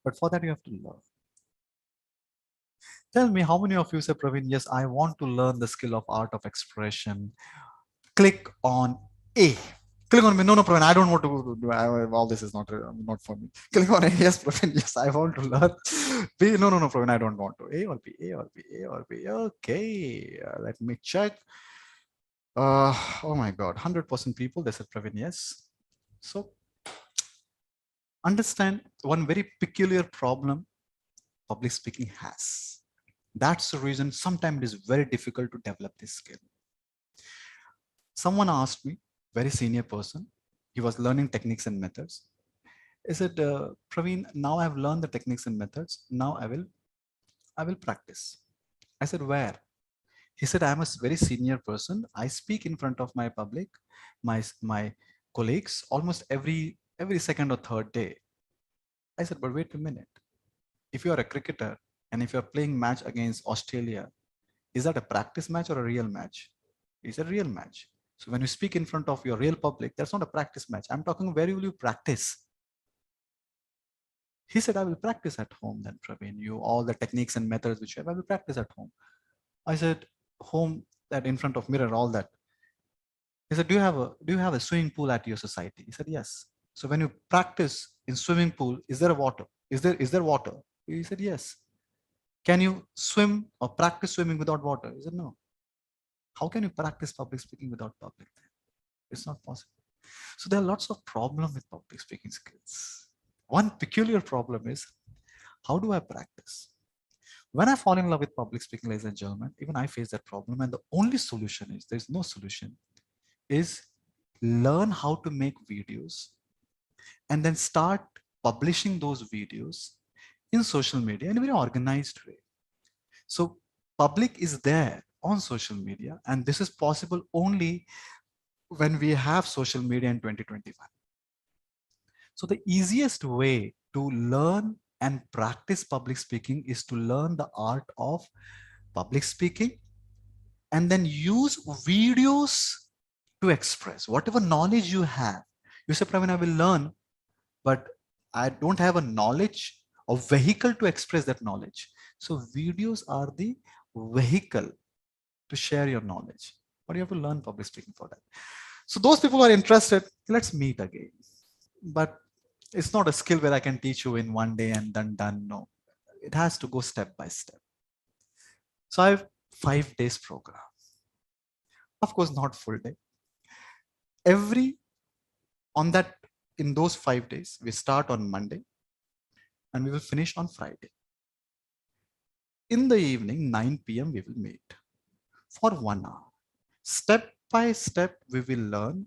But for that, you have to learn. Tell me, how many of you say, Praveen, yes, I want to learn the skill of art of expression. Click on A. Click on me. No, Praveen, I don't want to do all this is not for me. Click on A. Yes, Praveen, yes, I want to learn. B. No, Praveen, I don't want to. A or B, A or B, A or B. Okay, let me check. Oh my God, 100% people, they said, Praveen, yes. So understand one very peculiar problem public speaking has. That's the reason sometimes it is very difficult to develop this skill. Someone asked me, very senior person, he was learning techniques and methods. He said, Praveen, now I've learned the techniques and methods. Now I will practice. I said, where? He said, I'm a very senior person. I speak in front of my public, my colleagues, almost every second or third day. I said, but wait a minute. If you are a cricketer and if you're playing match against Australia, is that a practice match or a real match? It's a real match. So when you speak in front of your real public, that's not a practice match. I'm talking, where will you practice? He said, I will practice at home then, Praveen. You, all the techniques and methods which you have, I will practice at home. I said, home, that in front of mirror, all that. He said, do you have a swimming pool at your society? He said, yes. So when you practice in swimming pool, is there a water? Is there water? He said, yes. Can you swim or practice swimming without water? He said, no. How can you practice public speaking without public? It's not possible. So there are lots of problems with public speaking skills. One peculiar problem is, how do I practice? When I fall in love with public speaking, ladies and gentlemen, even I face that problem. And the only solution is, there's no solution, is learn how to make videos and then start publishing those videos in social media in a very organized way. So public is there on social media, and this is possible only when we have social media in 2025. So the easiest way to learn and practice public speaking is to learn the art of public speaking and then use videos to express whatever knowledge you have. You say, Praveen, I will learn, but I don't have a knowledge a vehicle to express that knowledge. So videos are the vehicle to share your knowledge, but you have to learn public speaking for that. So those people who are interested, let's meet again. But it's not a skill where I can teach you in one day and then done. No, it has to go step by step. So I have 5 days program. Of course, not full day. Every on that in those 5 days, we start on Monday and we will finish on Friday. In the evening, 9 p.m., we will meet for 1 hour. Step by step, we will learn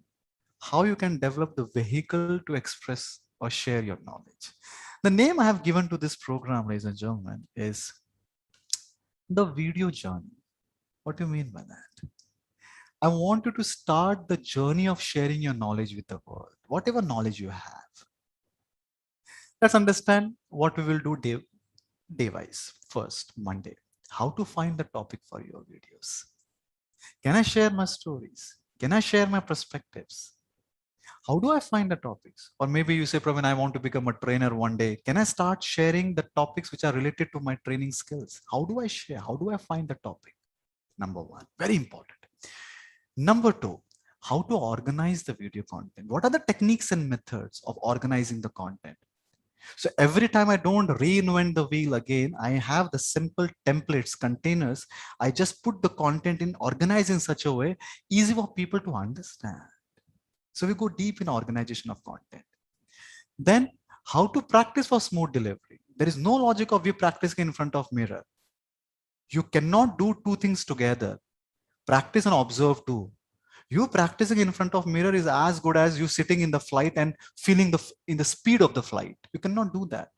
how you can develop the vehicle to express or share your knowledge. The name I have given to this program, ladies and gentlemen, is the video journey. What do you mean by that? I want you to start the journey of sharing your knowledge with the world, whatever knowledge you have. Let's understand what we will do day wise. First, Monday, how to find the topic for your videos. Can I share my stories? Can I share my perspectives? How do I find the topics? Or maybe you say, Praveen, I want to become a trainer one day. Can I start sharing the topics which are related to my training skills? How do I share? How do I find the topic? Number one, very important. Number two, how to organize the video content. What are the techniques and methods of organizing the content? So every time I don't reinvent the wheel again, I have the simple templates, containers. I just put the content in, organized in such a way, easy for people to understand. So we go deep in organization of content. Then how to practice for smooth delivery. There is no logic of you practicing in front of mirror. You cannot do two things together. Practice and observe too. You practicing in front of mirror is as good as you sitting in the flight and feeling in the speed of the flight. You cannot do that.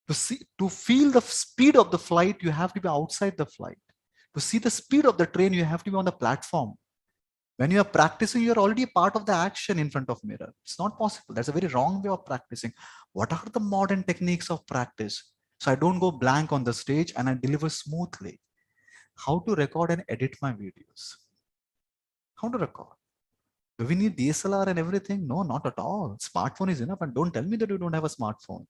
To feel the speed of the flight, you have to be outside the flight. To see the speed of the train, you have to be on the platform. When you are practicing, you're already part of the action in front of mirror. It's not possible. That's a very wrong way of practicing. What are the modern techniques of practice? So I don't go blank on the stage and I deliver smoothly. How to record and edit my videos? How to record? Do we need DSLR and everything? No, not at all. Smartphone is enough. And don't tell me that you don't have a smartphone.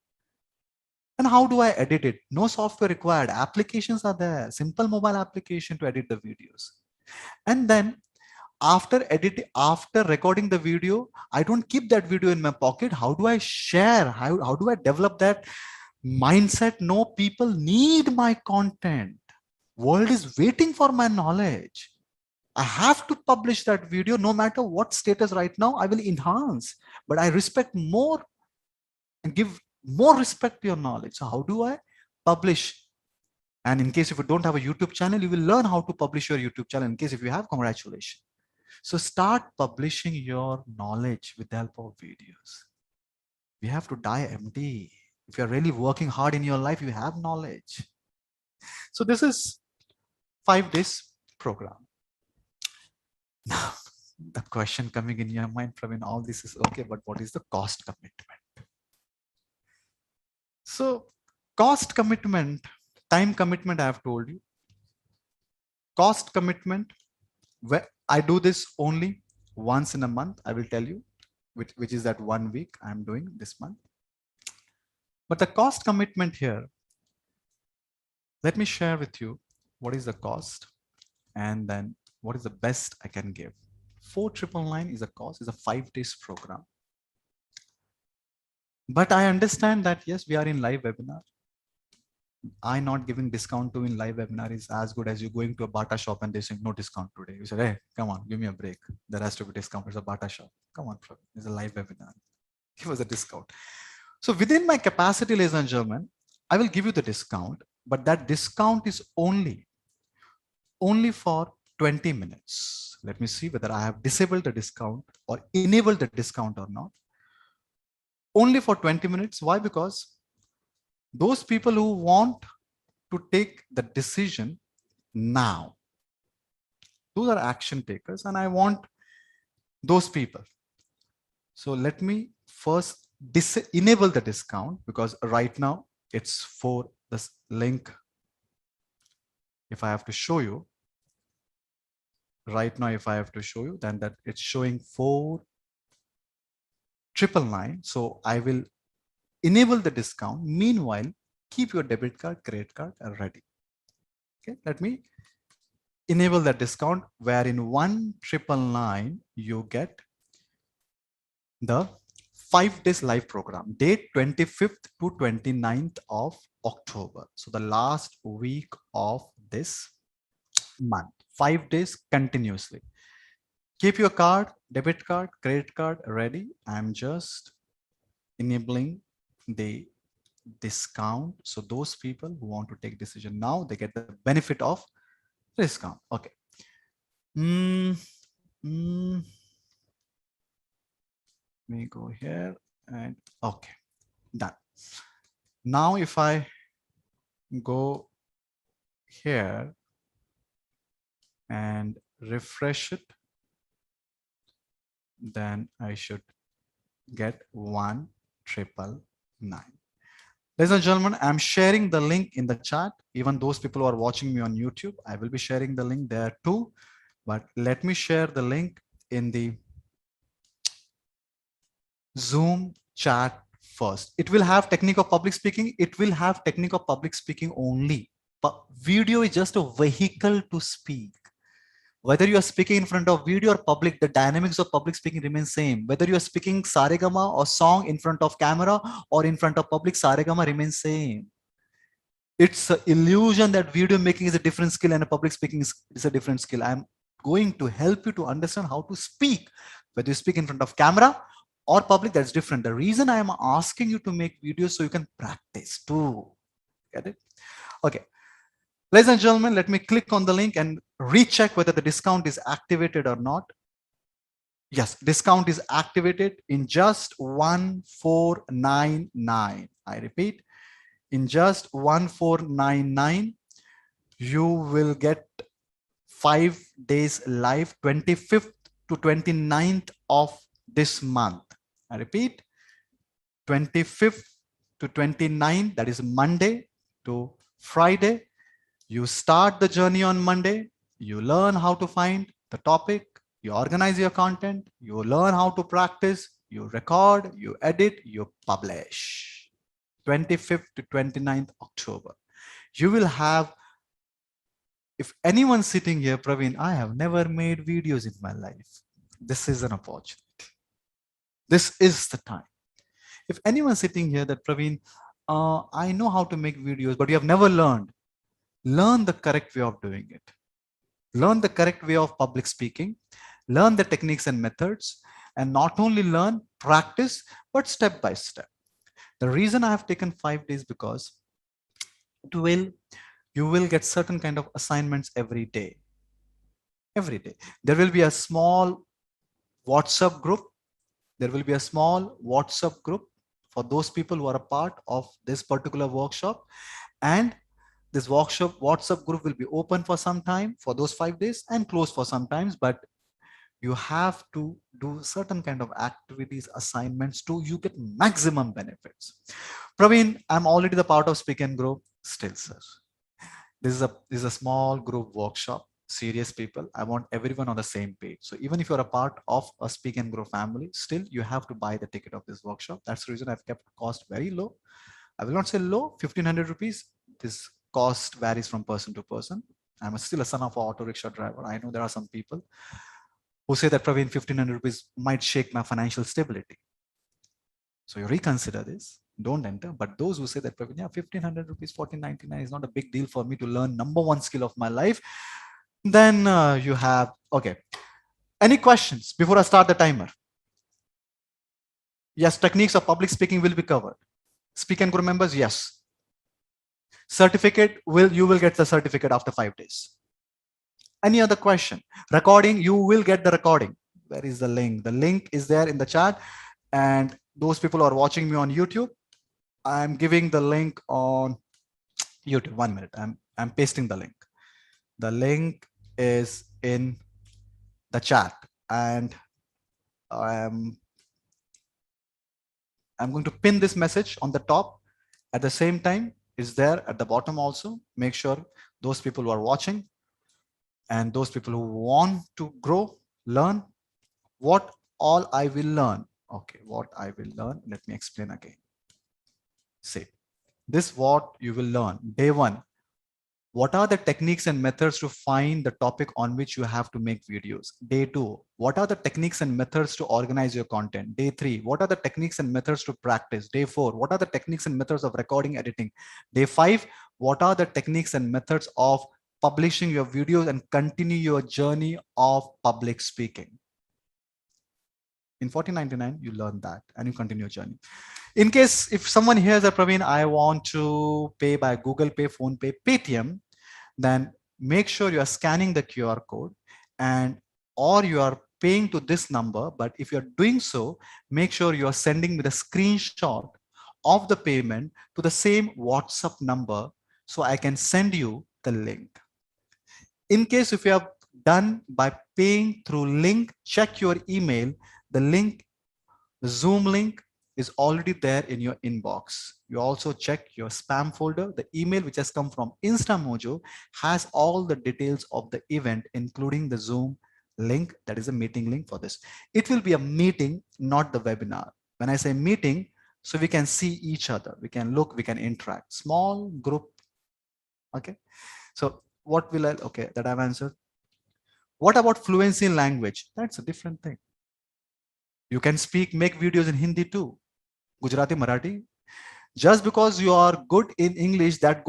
And how do I edit it? No software required. Applications are there. Simple mobile application to edit the videos. And then after recording the video, I don't keep that video in my pocket. How do I share? How do I develop that mindset? No, people need my content. World is waiting for my knowledge. I have to publish that video no matter what status right now. I will enhance, but I respect more and give more respect to your knowledge. So how do I publish? And in case if you don't have a YouTube channel, you will learn how to publish your YouTube channel. In case if you have, congratulations. So start publishing your knowledge with the help of videos. We have to die empty. If you're really working hard in your life, you have knowledge. So this is 5 days program. Now, the question coming in your mind, Praveen, all this is okay, but what is the cost commitment? So cost commitment, time commitment, I have told you. Cost commitment, where I do this only once in a month, I will tell you, which is that 1 week I'm doing this month. But the cost commitment here, let me share with you what is the cost and then what is the best I can give. 4,999 is a cost, is a 5 days program. But I understand that, yes, we are in live webinar. I not giving discount to in live webinar is as good as you going to a Bata shop and they saying no discount today. You say, hey, come on, give me a break. There has to be discount. It's a Bata shop. Come on, it's a live webinar. Give us a discount. So within my capacity, ladies and gentlemen, I will give you the discount, but that discount is only for 20 minutes. Let me see whether I have disabled the discount or enabled the discount or not. Only for 20 minutes. Why? Because those people who want to take the decision now, those are action takers, and I want those people. So let me first enable the discount, because right now it's for this link. If I have to show you right now, if I have to show you, then that it's showing 4,999. So I will enable the discount. Meanwhile, keep your debit card, credit card ready. Okay, let me enable that discount where in 1999 you get the 5 days live program, date 25th to 29th of October. So the last week of this month, 5 days continuously. Keep your card, debit card, credit card ready. I'm just enabling the discount. So those people who want to take decision now, they get the benefit of discount. Okay. Let me go here and okay, done. Now if I go here and refresh it, then I should get 1999. Ladies and gentlemen, I'm sharing the link in the chat. Even those people who are watching me on YouTube, I will be sharing the link there too. But let me share the link in the Zoom chat first. It will have technique of public speaking. It will have technique of public speaking only. But video is just a vehicle to speak. Whether you are speaking in front of video or public, the dynamics of public speaking remains same. Whether you are speaking Saregama or song in front of camera or in front of public, Saregama remains same. It's an illusion that video making is a different skill and a public speaking is a different skill. I'm going to help you to understand how to speak. Whether you speak in front of camera or public, that's different. The reason I am asking you to make videos so you can practice too. Get it? Okay. Ladies and gentlemen, let me click on the link and recheck whether the discount is activated or not. Yes, discount is activated in just 1499. I repeat, in just 1499, you will get 5 days live, 25th to 29th of this month. I repeat, 25th to 29th, that is Monday to Friday. You start the journey on Monday, you learn how to find the topic, you organize your content, you learn how to practice, you record, you edit, you publish. 25th to 29th October. You will have, if anyone sitting here, Praveen, I have never made videos in my life. This is an opportunity. This is the time. If anyone sitting here that Praveen, I know how to make videos, but you have never learned. Learn the correct way of doing it. Learn the correct way of public speaking. Learn the techniques and methods. And not only learn, practice, but step by step. The reason I have taken 5 days because you will get certain kind of assignments every day. Every day. There will be a small WhatsApp group. There will be a small WhatsApp group for those people who are a part of this particular workshop. And this workshop WhatsApp group will be open for some time for those 5 days and closed for some times, but you have to do certain kind of activities, assignments to you get maximum benefits. Praveen, I'm already the part of Speak and Grow. Still, sir. This is a small group workshop, serious people. I want everyone on the same page. So even if you're a part of a Speak and Grow family, still you have to buy the ticket of this workshop. That's the reason I've kept cost very low. I will not say low, 1500 rupees. This cost varies from person to person. I'm still a son of an auto rickshaw driver. I know there are some people who say that Praveen, 1500 rupees might shake my financial stability. So you reconsider this, don't enter. But those who say that Praveen, yeah, 1500 rupees, 1499 is not a big deal for me to learn number one skill of my life. Then you have, okay. Any questions before I start the timer? Yes, techniques of public speaking will be covered. Speak and Grow members, yes. Certificate, you will get the certificate after 5 days. Any other question? Recording, you will get the recording. Where is the link? The link is there in the chat. And those people who are watching me on YouTube, I'm giving the link on YouTube. 1 minute. I'm pasting the link. The link is in the chat. And I'm going to pin this message on the top. At the same time, it's there at the bottom also. Make sure those people who are watching and those people who want to grow, learn what all I will learn. Okay, what I will learn. Let me explain again. See, this what you will learn. Day one, what are the techniques and methods to find the topic on which you have to make videos? Day two, what are the techniques and methods to organize your content? Day three, what are the techniques and methods to practice? Day four, what are the techniques and methods of recording, editing? Day five, what are the techniques and methods of publishing your videos and continue your journey of public speaking? In 1499, you learn that and you continue your journey. In case if someone hears that, Praveen, I want to pay by Google Pay, Phone Pay, Paytm, then make sure you are scanning the QR code and or you are paying to this number. But if you're doing so, make sure you are sending me the screenshot of the payment to the same WhatsApp number so I can send you the link. In case if you have done by paying through link, check your email. The link, the Zoom link is already there in your inbox. You also check your spam folder. The email which has come from InstaMojo has all the details of the event, including the Zoom link. That is a meeting link for this. It will be a meeting, not the webinar. When I say meeting, so we can see each other. We can look, we can interact. Small group. Okay. So what will I, okay, that I've answered. What about fluency in language? That's a different thing. You can speak, make videos in Hindi too. Gujarati, Marathi. Just because you are good in English, that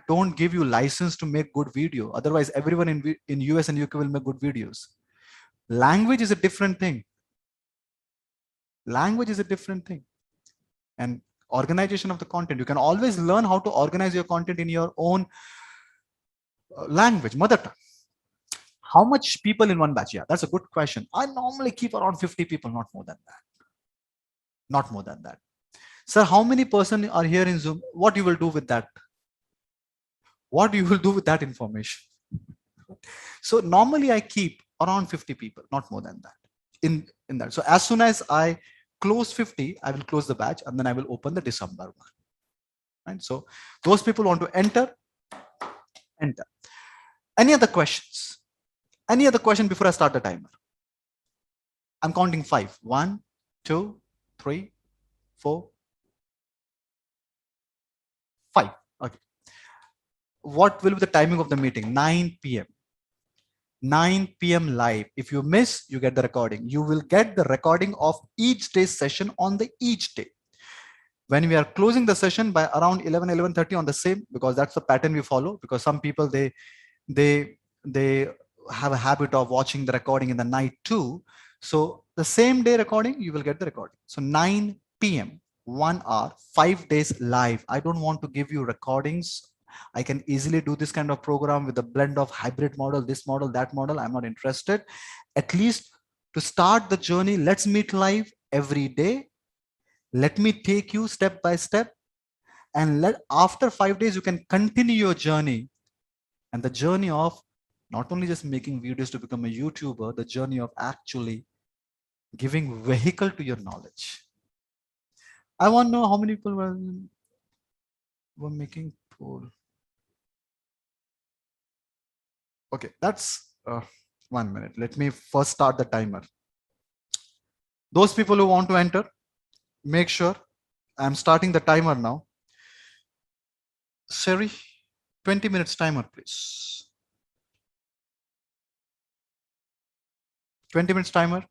don't give you license to make good video. Otherwise, everyone in US and UK will make good videos. Language is a different thing. Language is a different thing. And organization of the content. You can always learn how to organize your content in your own language, mother tongue. How much people in one batch? Yeah, that's a good question. I normally keep around 50 people, not more than that. Not more than that. Sir, how many person are here in Zoom? What you will do with that? What you will do with that information? So normally I keep around 50 people, not more than that in that. So as soon as I close 50, I will close the batch and then I will open the December one. Right? So those people want to enter. Any other questions? Any other question before I start the timer? I'm counting 5. 1, 2, 3, 4, 5. Okay. What will be the timing of the meeting? 9 p.m. 9 p.m. live. If you miss, you get the recording. You will get the recording of each day's session on the each day. When we are closing the session by around 11:30 on the same, because that's the pattern we follow, because some people, they have a habit of watching the recording in the night too. So the same day recording, you will get the recording. So 9 p.m., 1 hour, 5 days live. I don't want to give you recordings. I can easily do this kind of program with a blend of hybrid model, this model, that model. I'm not interested. At least to start the journey, let's meet live every day. Let me take you step by step. And after 5 days, you can continue your journey. And the journey of not only just making videos to become a YouTuber, the journey of actually giving vehicle to your knowledge. I want to know how many people were making poll. Okay, that's 1 minute. Let me first start the timer. Those people who want to enter, make sure I'm starting the timer now. Siri, 20 minutes timer, please. 20 minutes timer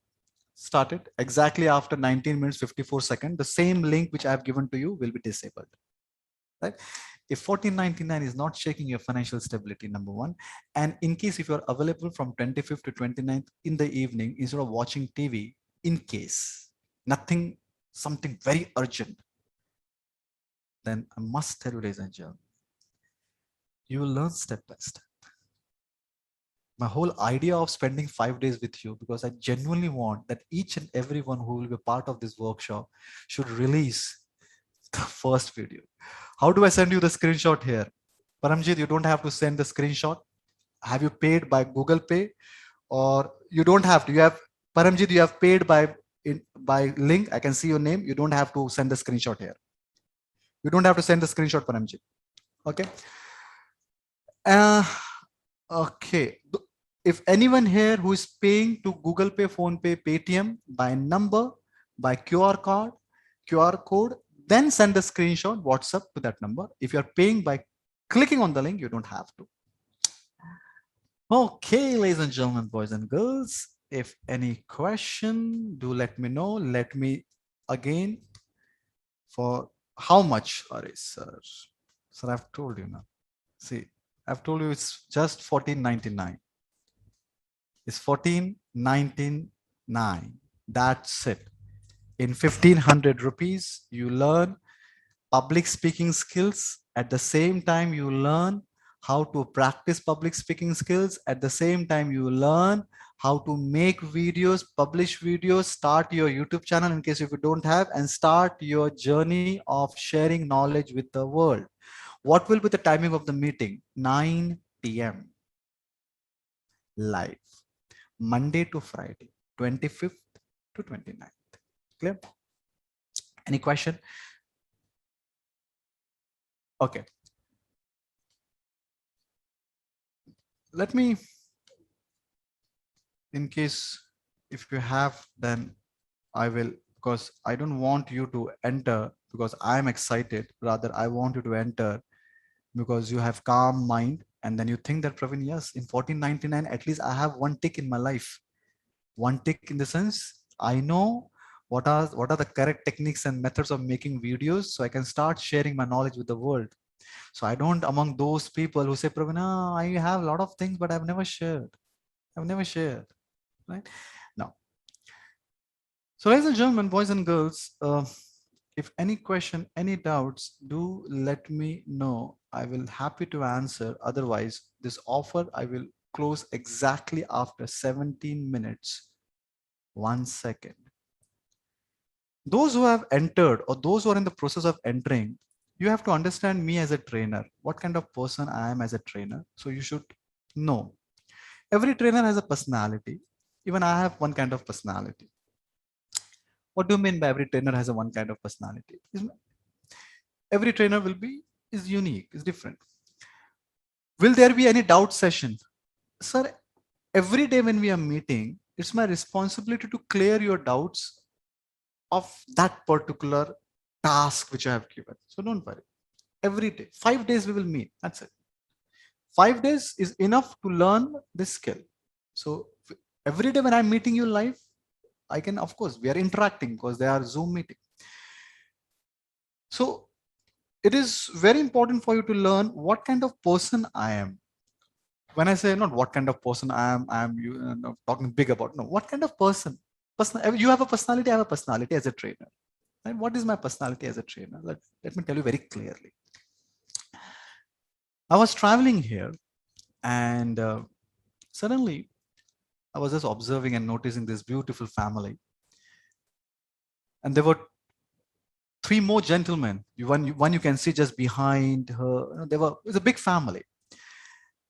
started exactly after 19 minutes 54 seconds. The same link which I have given to you will be disabled. Right? If 1499 is not shaking your financial stability, number one, and in case if you're available from 25th to 29th in the evening instead of watching TV, in case nothing, something very urgent, then I must tell you, ladies and gentlemen, you will learn step by step. My whole idea of spending 5 days with you, because I genuinely want that each and everyone who will be part of this workshop should release the first video. How do I send you the screenshot here? Paramjit, you don't have to send the screenshot. Have you paid by Google Pay? Or you don't have to. You have, Paramjit, you have paid by link. I can see your name. You don't have to send the screenshot here. You don't have to send the screenshot, Paramjit. Okay. Okay. If anyone here who is paying to Google Pay, Phone Pay, Paytm by number, by QR code, Then send a screenshot WhatsApp to that number. If you're paying by clicking on the link, you don't have to. Okay, ladies and gentlemen, boys and girls, if any question, do let me know. Let me again for how much, Aris, sir? Sir, I've told you now. See, I've told you it's just 14.99. It's 14.99. That's it. In 1500 rupees, you learn public speaking skills. At the same time, you learn how to practice public speaking skills. At the same time, you learn how to make videos, publish videos, start your YouTube channel in case if you don't have, and start your journey of sharing knowledge with the world. What will be the timing of the meeting? 9 p.m. live, Monday to Friday, 25th to 29th. Clear? Any question? Okay. Let me, in case if you have, then I will, because I don't want you to enter because I'm excited. Rather, I want you to enter because you have calm mind. And then you think that, Praveen, yes, in 14.99, at least I have one tick in my life. One tick in the sense, I know what are the correct techniques and methods of making videos so I can start sharing my knowledge with the world. So I don't among those people who say, Pravina, I have a lot of things, but I've never shared. I've never shared, right? Now, so ladies and gentlemen, boys and girls, if any question, any doubts, do let me know. I will happy to answer. Otherwise, this offer I will close exactly after 17 minutes. 1 second. Those who have entered or those who are in the process of entering, you have to understand me as a trainer, what kind of person I am as a trainer. So you should know. Every trainer has a personality. Even I have one kind of personality. What do you mean by every trainer has a one kind of personality? Every trainer will be is unique, is different. Will there be any doubt session? Sir, every day when we are meeting, it's my responsibility to clear your doubts of that particular task which I have given. So don't worry. Every day, 5 days we will meet. That's it. 5 days is enough to learn this skill. So every day when I'm meeting you live, I can, of course, we are interacting because they are Zoom meeting. So it is very important for you to learn what kind of person I am. When I say not what kind of person I am you talking big about. No, what kind of person? You have a personality, I have a personality as a trainer. And what is my personality as a trainer? Let me tell you very clearly. I was traveling here and suddenly I was just observing and noticing this beautiful family. And there were 3 more gentlemen. One you can see just behind her. It was a big family.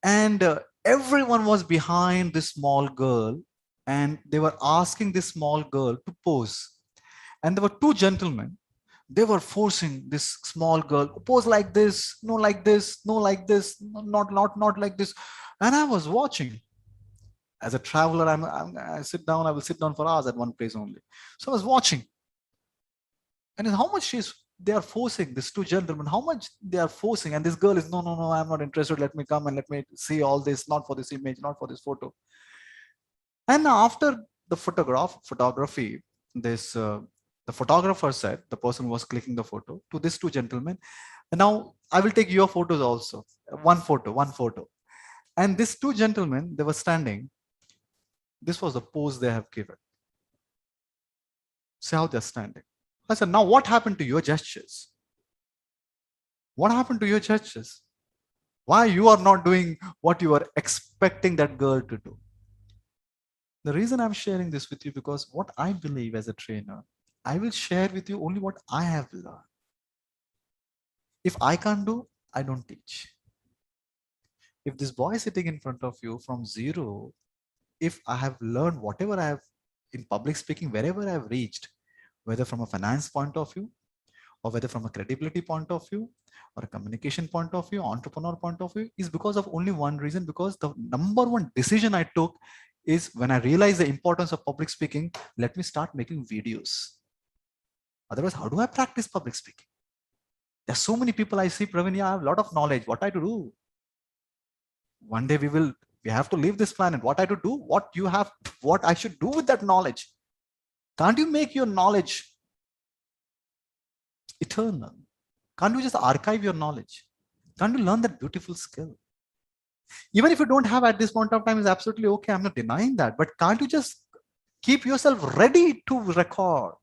And everyone was behind this small girl and they were asking this small girl to pose. And there were 2 gentlemen. They were forcing this small girl pose like this, no like this, no like this, not like this. And I was watching. As a traveler, I sit down. I will sit down for hours at one place only. So I was watching. And how much they are forcing these 2 gentlemen, how much they are forcing. And this girl is, no, I'm not interested. Let me come and let me see all this, not for this image, not for this photo. And after the photography, the photographer said, the person was clicking the photo to these 2 gentlemen. And now I will take your photos also. One photo. And these 2 gentlemen, they were standing. This was the pose they have given. See how they're standing. I said, now what happened to your gestures? What happened to your gestures? Why you are not doing what you are expecting that girl to do? The reason I'm sharing this with you, because what I believe as a trainer, I will share with you only what I have learned. If I can't do, I don't teach. If this boy is sitting in front of you from zero, if I have learned whatever I have in public speaking, wherever I've reached, whether from a finance point of view, or whether from a credibility point of view, or a communication point of view, entrepreneur point of view, is because of only one reason, because the number one decision I took is when I realized the importance of public speaking, let me start making videos. Otherwise, how do I practice public speaking? There's so many people I see, Praveen, yeah, I have a lot of knowledge. What I to do? One day we have to leave this planet. What I to do? What I should do with that knowledge? Can't you make your knowledge eternal? Can't you just archive your knowledge? Can't you learn that beautiful skill? Even if you don't have at this point of time, is absolutely okay. I'm not denying that. But can't you just keep yourself ready to record?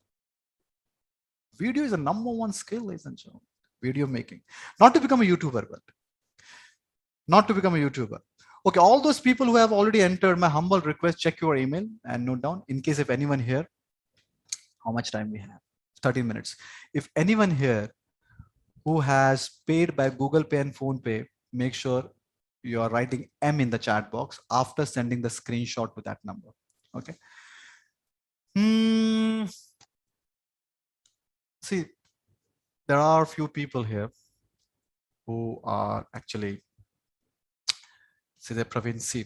Video is a number one skill, ladies and gentlemen. Video making. Not to become a YouTuber, but not to become a YouTuber. Okay, all those people who have already entered, my humble request, check your email and note down in case if anyone here, how much time we have? 30 minutes. If anyone here who has paid by Google Pay and Phone Pay, make sure you are writing M in the chat box after sending the screenshot to that number. Okay. See, there are a few people here who are actually say that Praveen, see,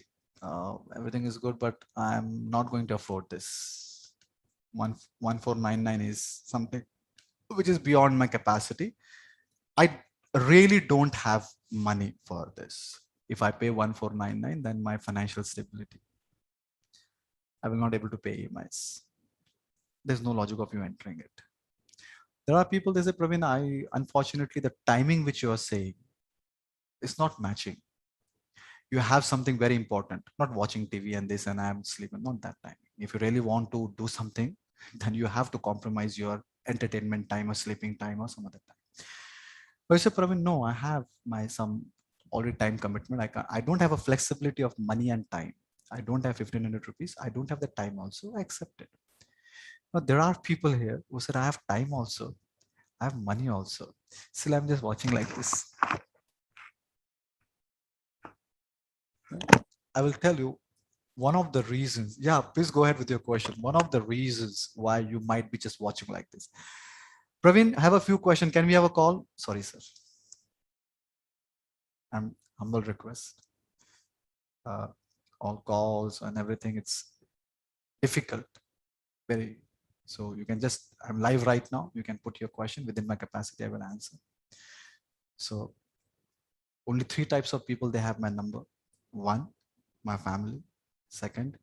everything is good, but I'm not going to afford this. 1499 is something which is beyond my capacity. I really don't have money for this. If I pay 1499, then my financial stability, I will not able to pay EMIs. There's no logic of you entering it. There are people, they say, Praveen, unfortunately, the timing which you are saying is not matching. You have something very important, not watching TV and this and I'm sleeping, not that time. If you really want to do something, then you have to compromise your entertainment time or sleeping time or some other time. But I say, Praveen, no, I have my some already time commitment. I don't have a flexibility of money and time. I don't have 1500 rupees. I don't have the time also. I accept it. But there are people here who said, I have time also. I have money also. Still, I'm just watching like this. I will tell you one of the reasons. Yeah, please go ahead with your question. One of the reasons why you might be just watching like this. Praveen, I have a few questions. Can we have a call? Sorry, sir. I'm humble request. All calls and everything, it's difficult. Very. So you can just, I'm live right now. You can put your question within my capacity. I will answer. So only 3 types of people, they have my number. One, my family. Second,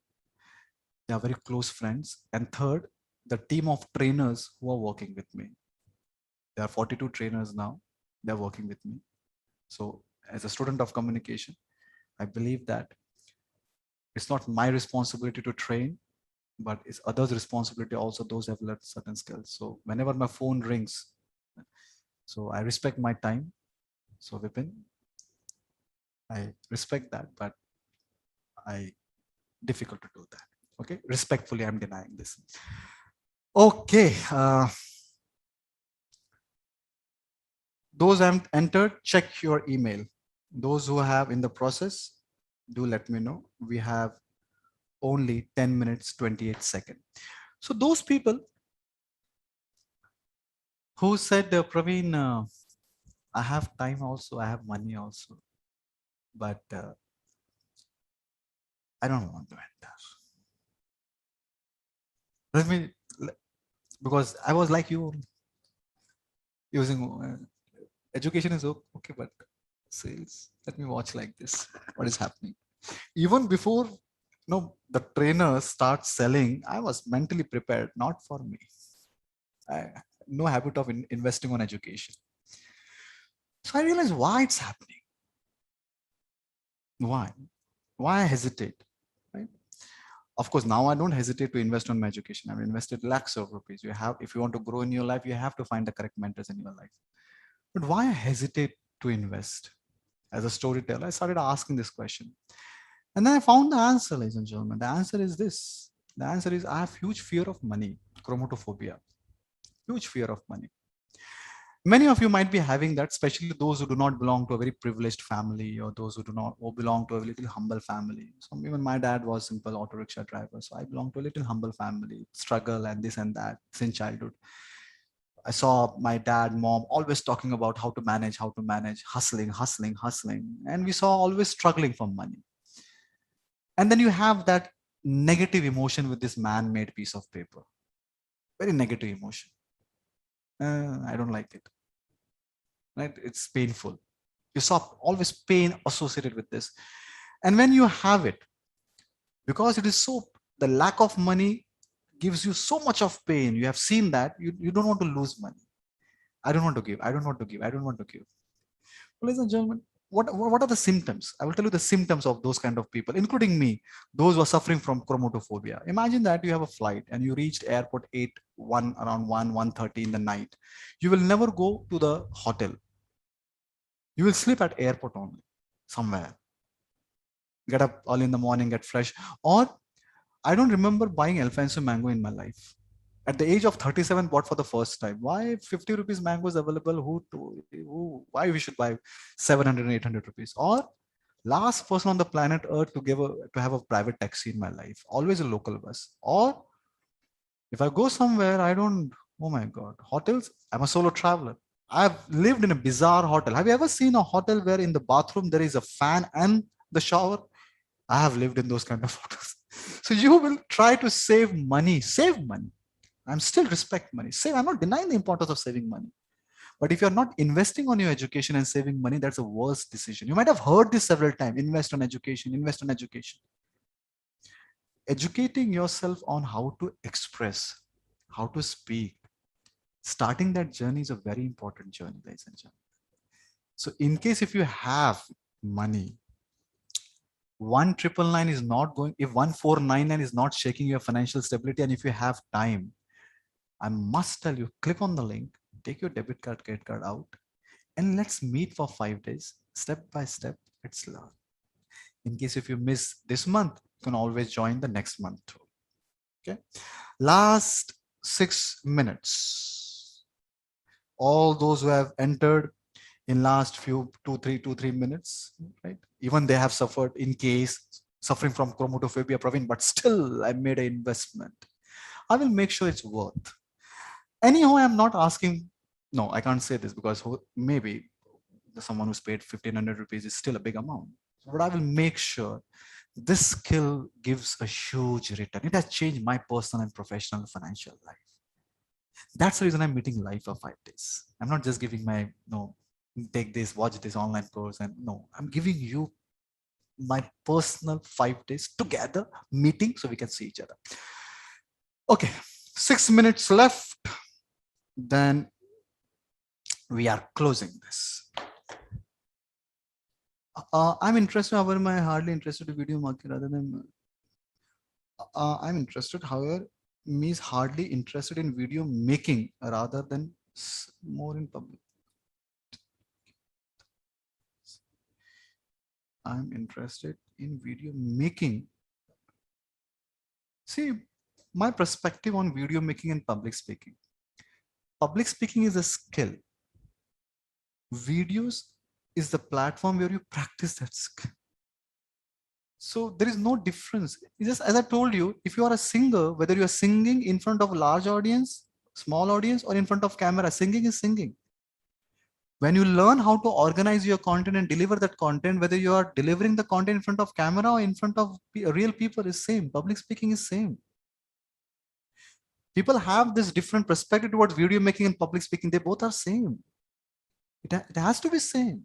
they are very close friends. And third, the team of trainers who are working with me. There are 42 trainers now. They're working with me. So as a student of communication, I believe that it's not my responsibility to train, but it's others' responsibility also, those have learned certain skills. So whenever my phone rings, so I respect my time. So Vipin, I respect that, but I difficult to do that. Okay, respectfully, I'm denying this. Okay, those have entered, check your email. Those who have in the process, do let me know. We have only 10 minutes, 28 seconds. So those people who said, Praveen, I have time also, I have money also, but I don't want to enter. Let me, because I was like you, using education is okay, but sales, let me watch like this, what is happening. Even before the trainer starts selling, I was mentally prepared, not for me. No habit of investing on education. So I realized why it's happening. Why I hesitate, right? Of course, now I don't hesitate to invest on my education. I've invested lakhs of rupees. You have, if you want to grow in your life, you have to find the correct mentors in your life. But why I hesitate to invest? As a storyteller, I started asking this question. And then I found the answer, ladies and gentlemen. The answer is this. The answer is I have huge fear of money, chromatophobia, huge fear of money. Many of you might be having that, especially those who do not belong to a very privileged family or those who do not or belong to a little humble family. So even my dad was simple auto rickshaw driver. So I belong to a little humble family, struggle and this and that since childhood. I saw my dad, mom always talking about how to manage, hustling, hustling, hustling. And we saw always struggling for money. And then you have that negative emotion with this man-made piece of paper. Very negative emotion. I don't like it. right? It's painful. You saw always pain associated with this. And when you have it, because it is so, the lack of money gives you so much of pain. You have seen that you don't want to lose money. I don't want to give. I don't want to give. I don't want to give. Ladies and gentlemen, what are the symptoms? I will tell you the symptoms of those kind of people, including me, those who are suffering from chromatophobia. Imagine that you have a flight and you reached airport 1 around 1:30 in the night. You will never go to the hotel. You will sleep at airport only, somewhere. Get up early in the morning, get fresh. Or I don't remember buying Alfonso mango in my life. At the age of 37, bought for the first time. Why 50 rupees mango is available? Why we should buy 700 and 800 rupees? Or last person on the planet Earth to have a private taxi in my life. Always a local bus. Or if I go somewhere, I don't, oh my God, hotels, I'm a solo traveler. I've lived in a bizarre hotel. Have you ever seen a hotel where in the bathroom there is a fan and the shower? I have lived in those kind of hotels. So you will try to save money. Save money. I'm still respect money. Save. I'm not denying the importance of saving money. But if you're not investing on your education and saving money, that's a worse decision. You might have heard this several times. Invest on education. Invest on education. Educating yourself on how to express, how to speak. Starting that journey is a very important journey, ladies and gentlemen. So in case if you have money, 1999 is not going, if 1499 is not shaking your financial stability, and if you have time, I must tell you, click on the link, take your debit card, credit card out, and let's meet for 5 days, step by step. Let's learn. In case if you miss this month, you can always join the next month too. Okay. Last 6 minutes. All those who have entered in last few 2 3 minutes, right? Even they have suffered in case suffering from chromatophobia, Praveen, but still I made an investment. I will make sure it's worth. Anyhow, I'm not asking. No, I can't say this because maybe someone who's paid 1,500 rupees is still a big amount. But I will make sure this skill gives a huge return. It has changed my personal and professional financial life. That's the reason I'm meeting live for 5 days. I'm not just giving my, no, take this, watch this online course, and no, I'm giving you my personal 5 days together meeting so we can see each other. Okay, 6 minutes left. Then we are closing this. I'm interested, however, am I hardly interested in video market rather than I'm interested, however, me is hardly interested in video making rather than more in public. I'm interested in video making. See, my perspective on video making and public speaking. Public speaking is a skill. Videos is the platform where you practice that skill. So there is no difference. It's just as I told you, if you are a singer, whether you are singing in front of a large audience, small audience, or in front of camera, singing is singing. When you learn how to organize your content and deliver that content, whether you are delivering the content in front of camera or in front of real people, is same. Public speaking is same. People have this different perspective towards video making and public speaking. They both are same. It has to be same.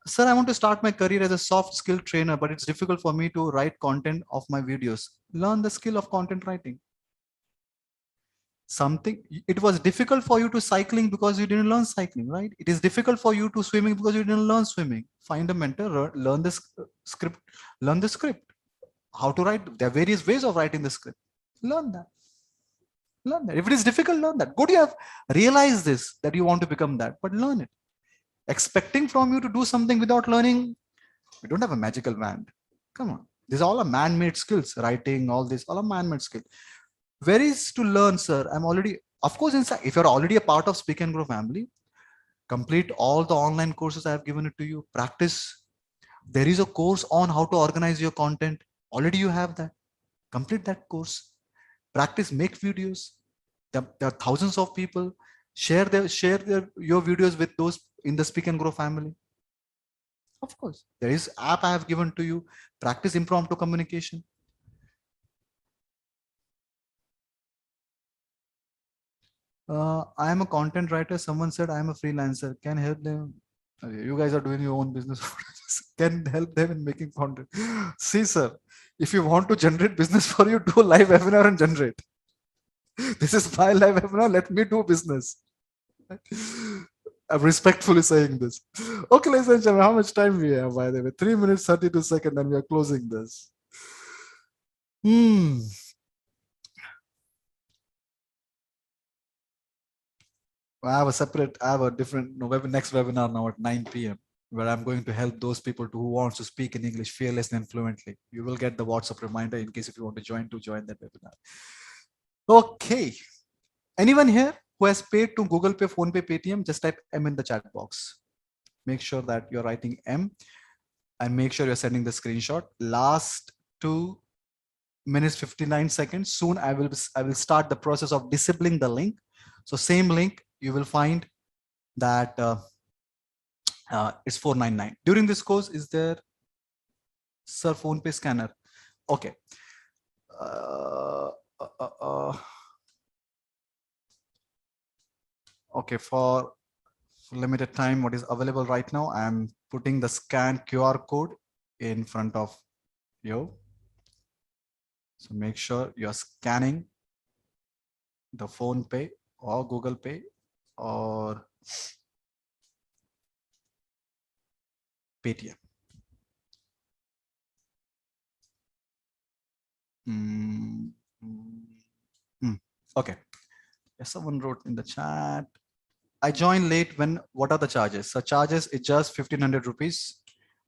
Sir, I want to start my career as a soft skill trainer, but it's difficult for me to write content of my videos. Learn the skill of content writing. It was difficult for you to cycling because you didn't learn cycling, right? It is difficult for you to swimming because you didn't learn swimming. Find a mentor, learn the script, learn the script. How to write, there are various ways of writing the script. Learn that. Learn that. If it is difficult, learn that. Good, you have realized this, that you want to become that, but learn it. Expecting from you to do something without learning, we don't have a magical wand. Come on. These all are man-made skills. Writing, all this, all are man-made skills. Where is to learn, sir? I'm already, of course, if you're already a part of Speak and Grow family, complete all the online courses I have given it to you. Practice. There is a course on how to organize your content. Already you have that. Complete that course. Practice, make videos. There are thousands of people. Share your videos with those in the Speak and Grow family. Of course, there is app I have given to you. Practice impromptu communication. I am a content writer. Someone said I am a freelancer. Can help them. Okay, you guys are doing your own business. Can help them in making content. See, sir, if you want to generate business for you, do a live webinar and generate. This is my live webinar. Let me do business. I'm respectfully saying this. Okay, ladies and gentlemen, how much time we have, by the way? 3 minutes, 32 seconds, and we are closing this. I have a different next webinar now at 9 p.m. where I'm going to help those people who wants to speak in English fearlessly and fluently. You will get the WhatsApp reminder in case if you want to join that webinar. Okay. Anyone here who has paid to Google Pay, Phone Pay, Paytm, just type M in the chat box. Make sure that you're writing M and make sure you're sending the screenshot. Last 2 minutes 59 seconds. Soon I will start the process of disabling the link. So same link you will find that it's 499. During this course, is there Sir Phone Pay scanner? Okay. Okay, for limited time, what is available right now, I'm putting the scan QR code in front of you. So make sure you're scanning the Phone Pay or Google Pay or Paytm. Okay. Yes, someone wrote in the chat. I joined late when, what are the charges? So charges is just 1500 rupees,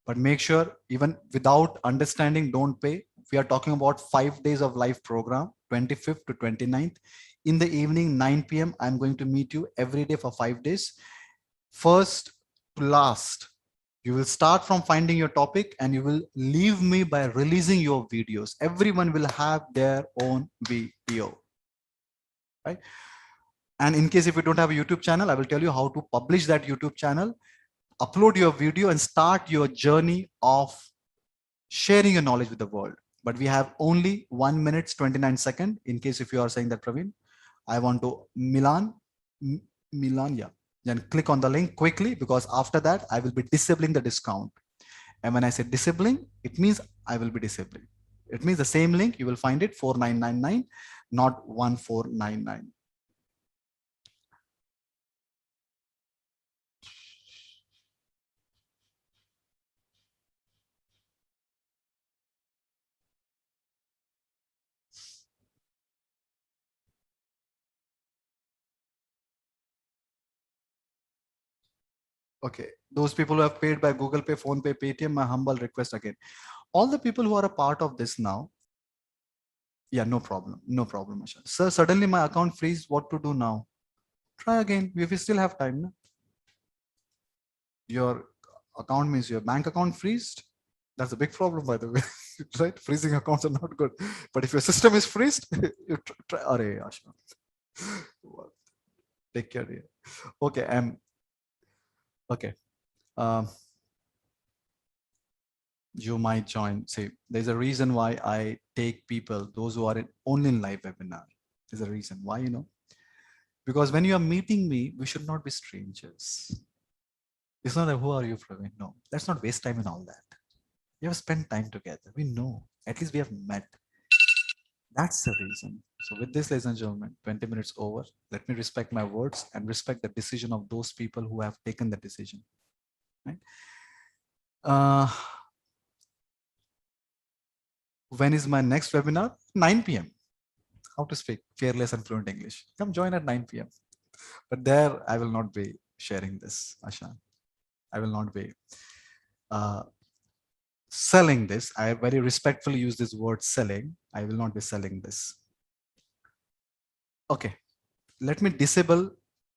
but make sure even without understanding, don't pay. We are talking about 5 days of live program, 25th to 29th. In the evening, 9 p.m. I'm going to meet you every day for 5 days. First to last, you will start from finding your topic and you will leave me by releasing your videos. Everyone will have their own video, right? And in case if you don't have a YouTube channel, I will tell you how to publish that YouTube channel, upload your video and start your journey of sharing your knowledge with the world. But we have only 1 minute 29 seconds. In case if you are saying that, Praveen, I want to Milan, yeah. Then click on the link quickly, because after that I will be disabling the discount. And when I say disabling, it means I will be disabling. It means the same link, you will find it 4999, not 1499. Okay, those people who have paid by Google Pay, Phone Pay, Paytm, my humble request again. All the people who are a part of this now, yeah, no problem, no problem, Asha. Sir, suddenly my account freeze, what to do now? Try again, if you still have time. No? Your account means your bank account freezed. That's a big problem, by the way, right? Freezing accounts are not good. But if your system is freezed, you try. Arey, Asha. Take care. Dear. Okay, okay. You might join. See, there's a reason why I take people, those who are only in live webinar. There's a reason why, because when you are meeting me, we should not be strangers. It's not like, who are you, Praveen? No, let's not waste time in all that. We have spent time together. We know, at least we have met. That's the reason. So with this, ladies and gentlemen, 20 minutes over. Let me respect my words and respect the decision of those people who have taken the decision. Right? When is my next webinar? 9 p.m. How to speak fearless and fluent English. Come join at 9 p.m. But there, I will not be sharing this, Asha. I will not be selling this. I very respectfully use this word selling. I will not be selling this. Okay, let me disable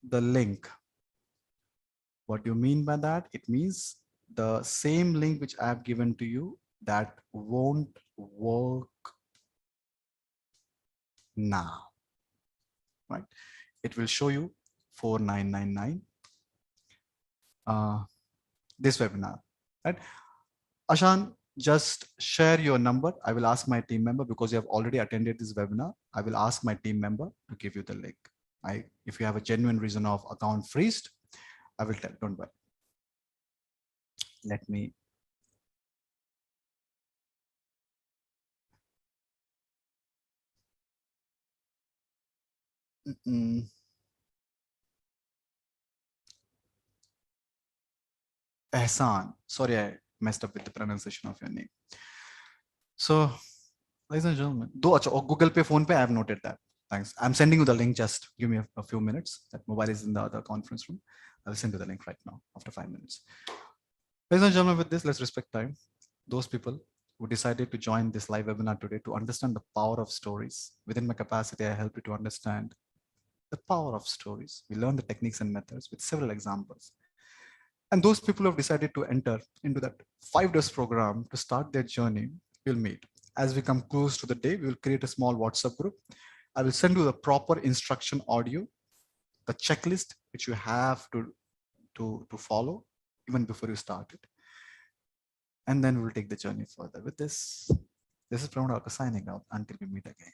the link. What do you mean by that? It means the same link which I have given to you, that won't work now, right? It will show you 4999 this webinar, right? Ashan, just share your number. I will ask my team member, because you have already attended this webinar. I will ask my team member to give you the link. If you have a genuine reason of account freezed, I will tell, don't worry. Let me. Ehsan, sorry, I messed up with the pronunciation of your name. So, ladies and gentlemen, Google Pay, Phone Pay, I have noted that. Thanks. I'm sending you the link. Just give me a few minutes. That mobile is in the other conference room. I'll send you the link right now after 5 minutes. Ladies and gentlemen, with this, let's respect time. Those people who decided to join this live webinar today to understand the power of stories. Within my capacity, I help you to understand the power of stories. We learn the techniques and methods with several examples. And those people who have decided to enter into that 5 days program to start their journey, we'll meet. As we come close to the day, we will create a small WhatsApp group. I will send you the proper instruction audio, the checklist which you have to follow even before you start it. And then we'll take the journey further. With this is Pramod signing out until we meet again.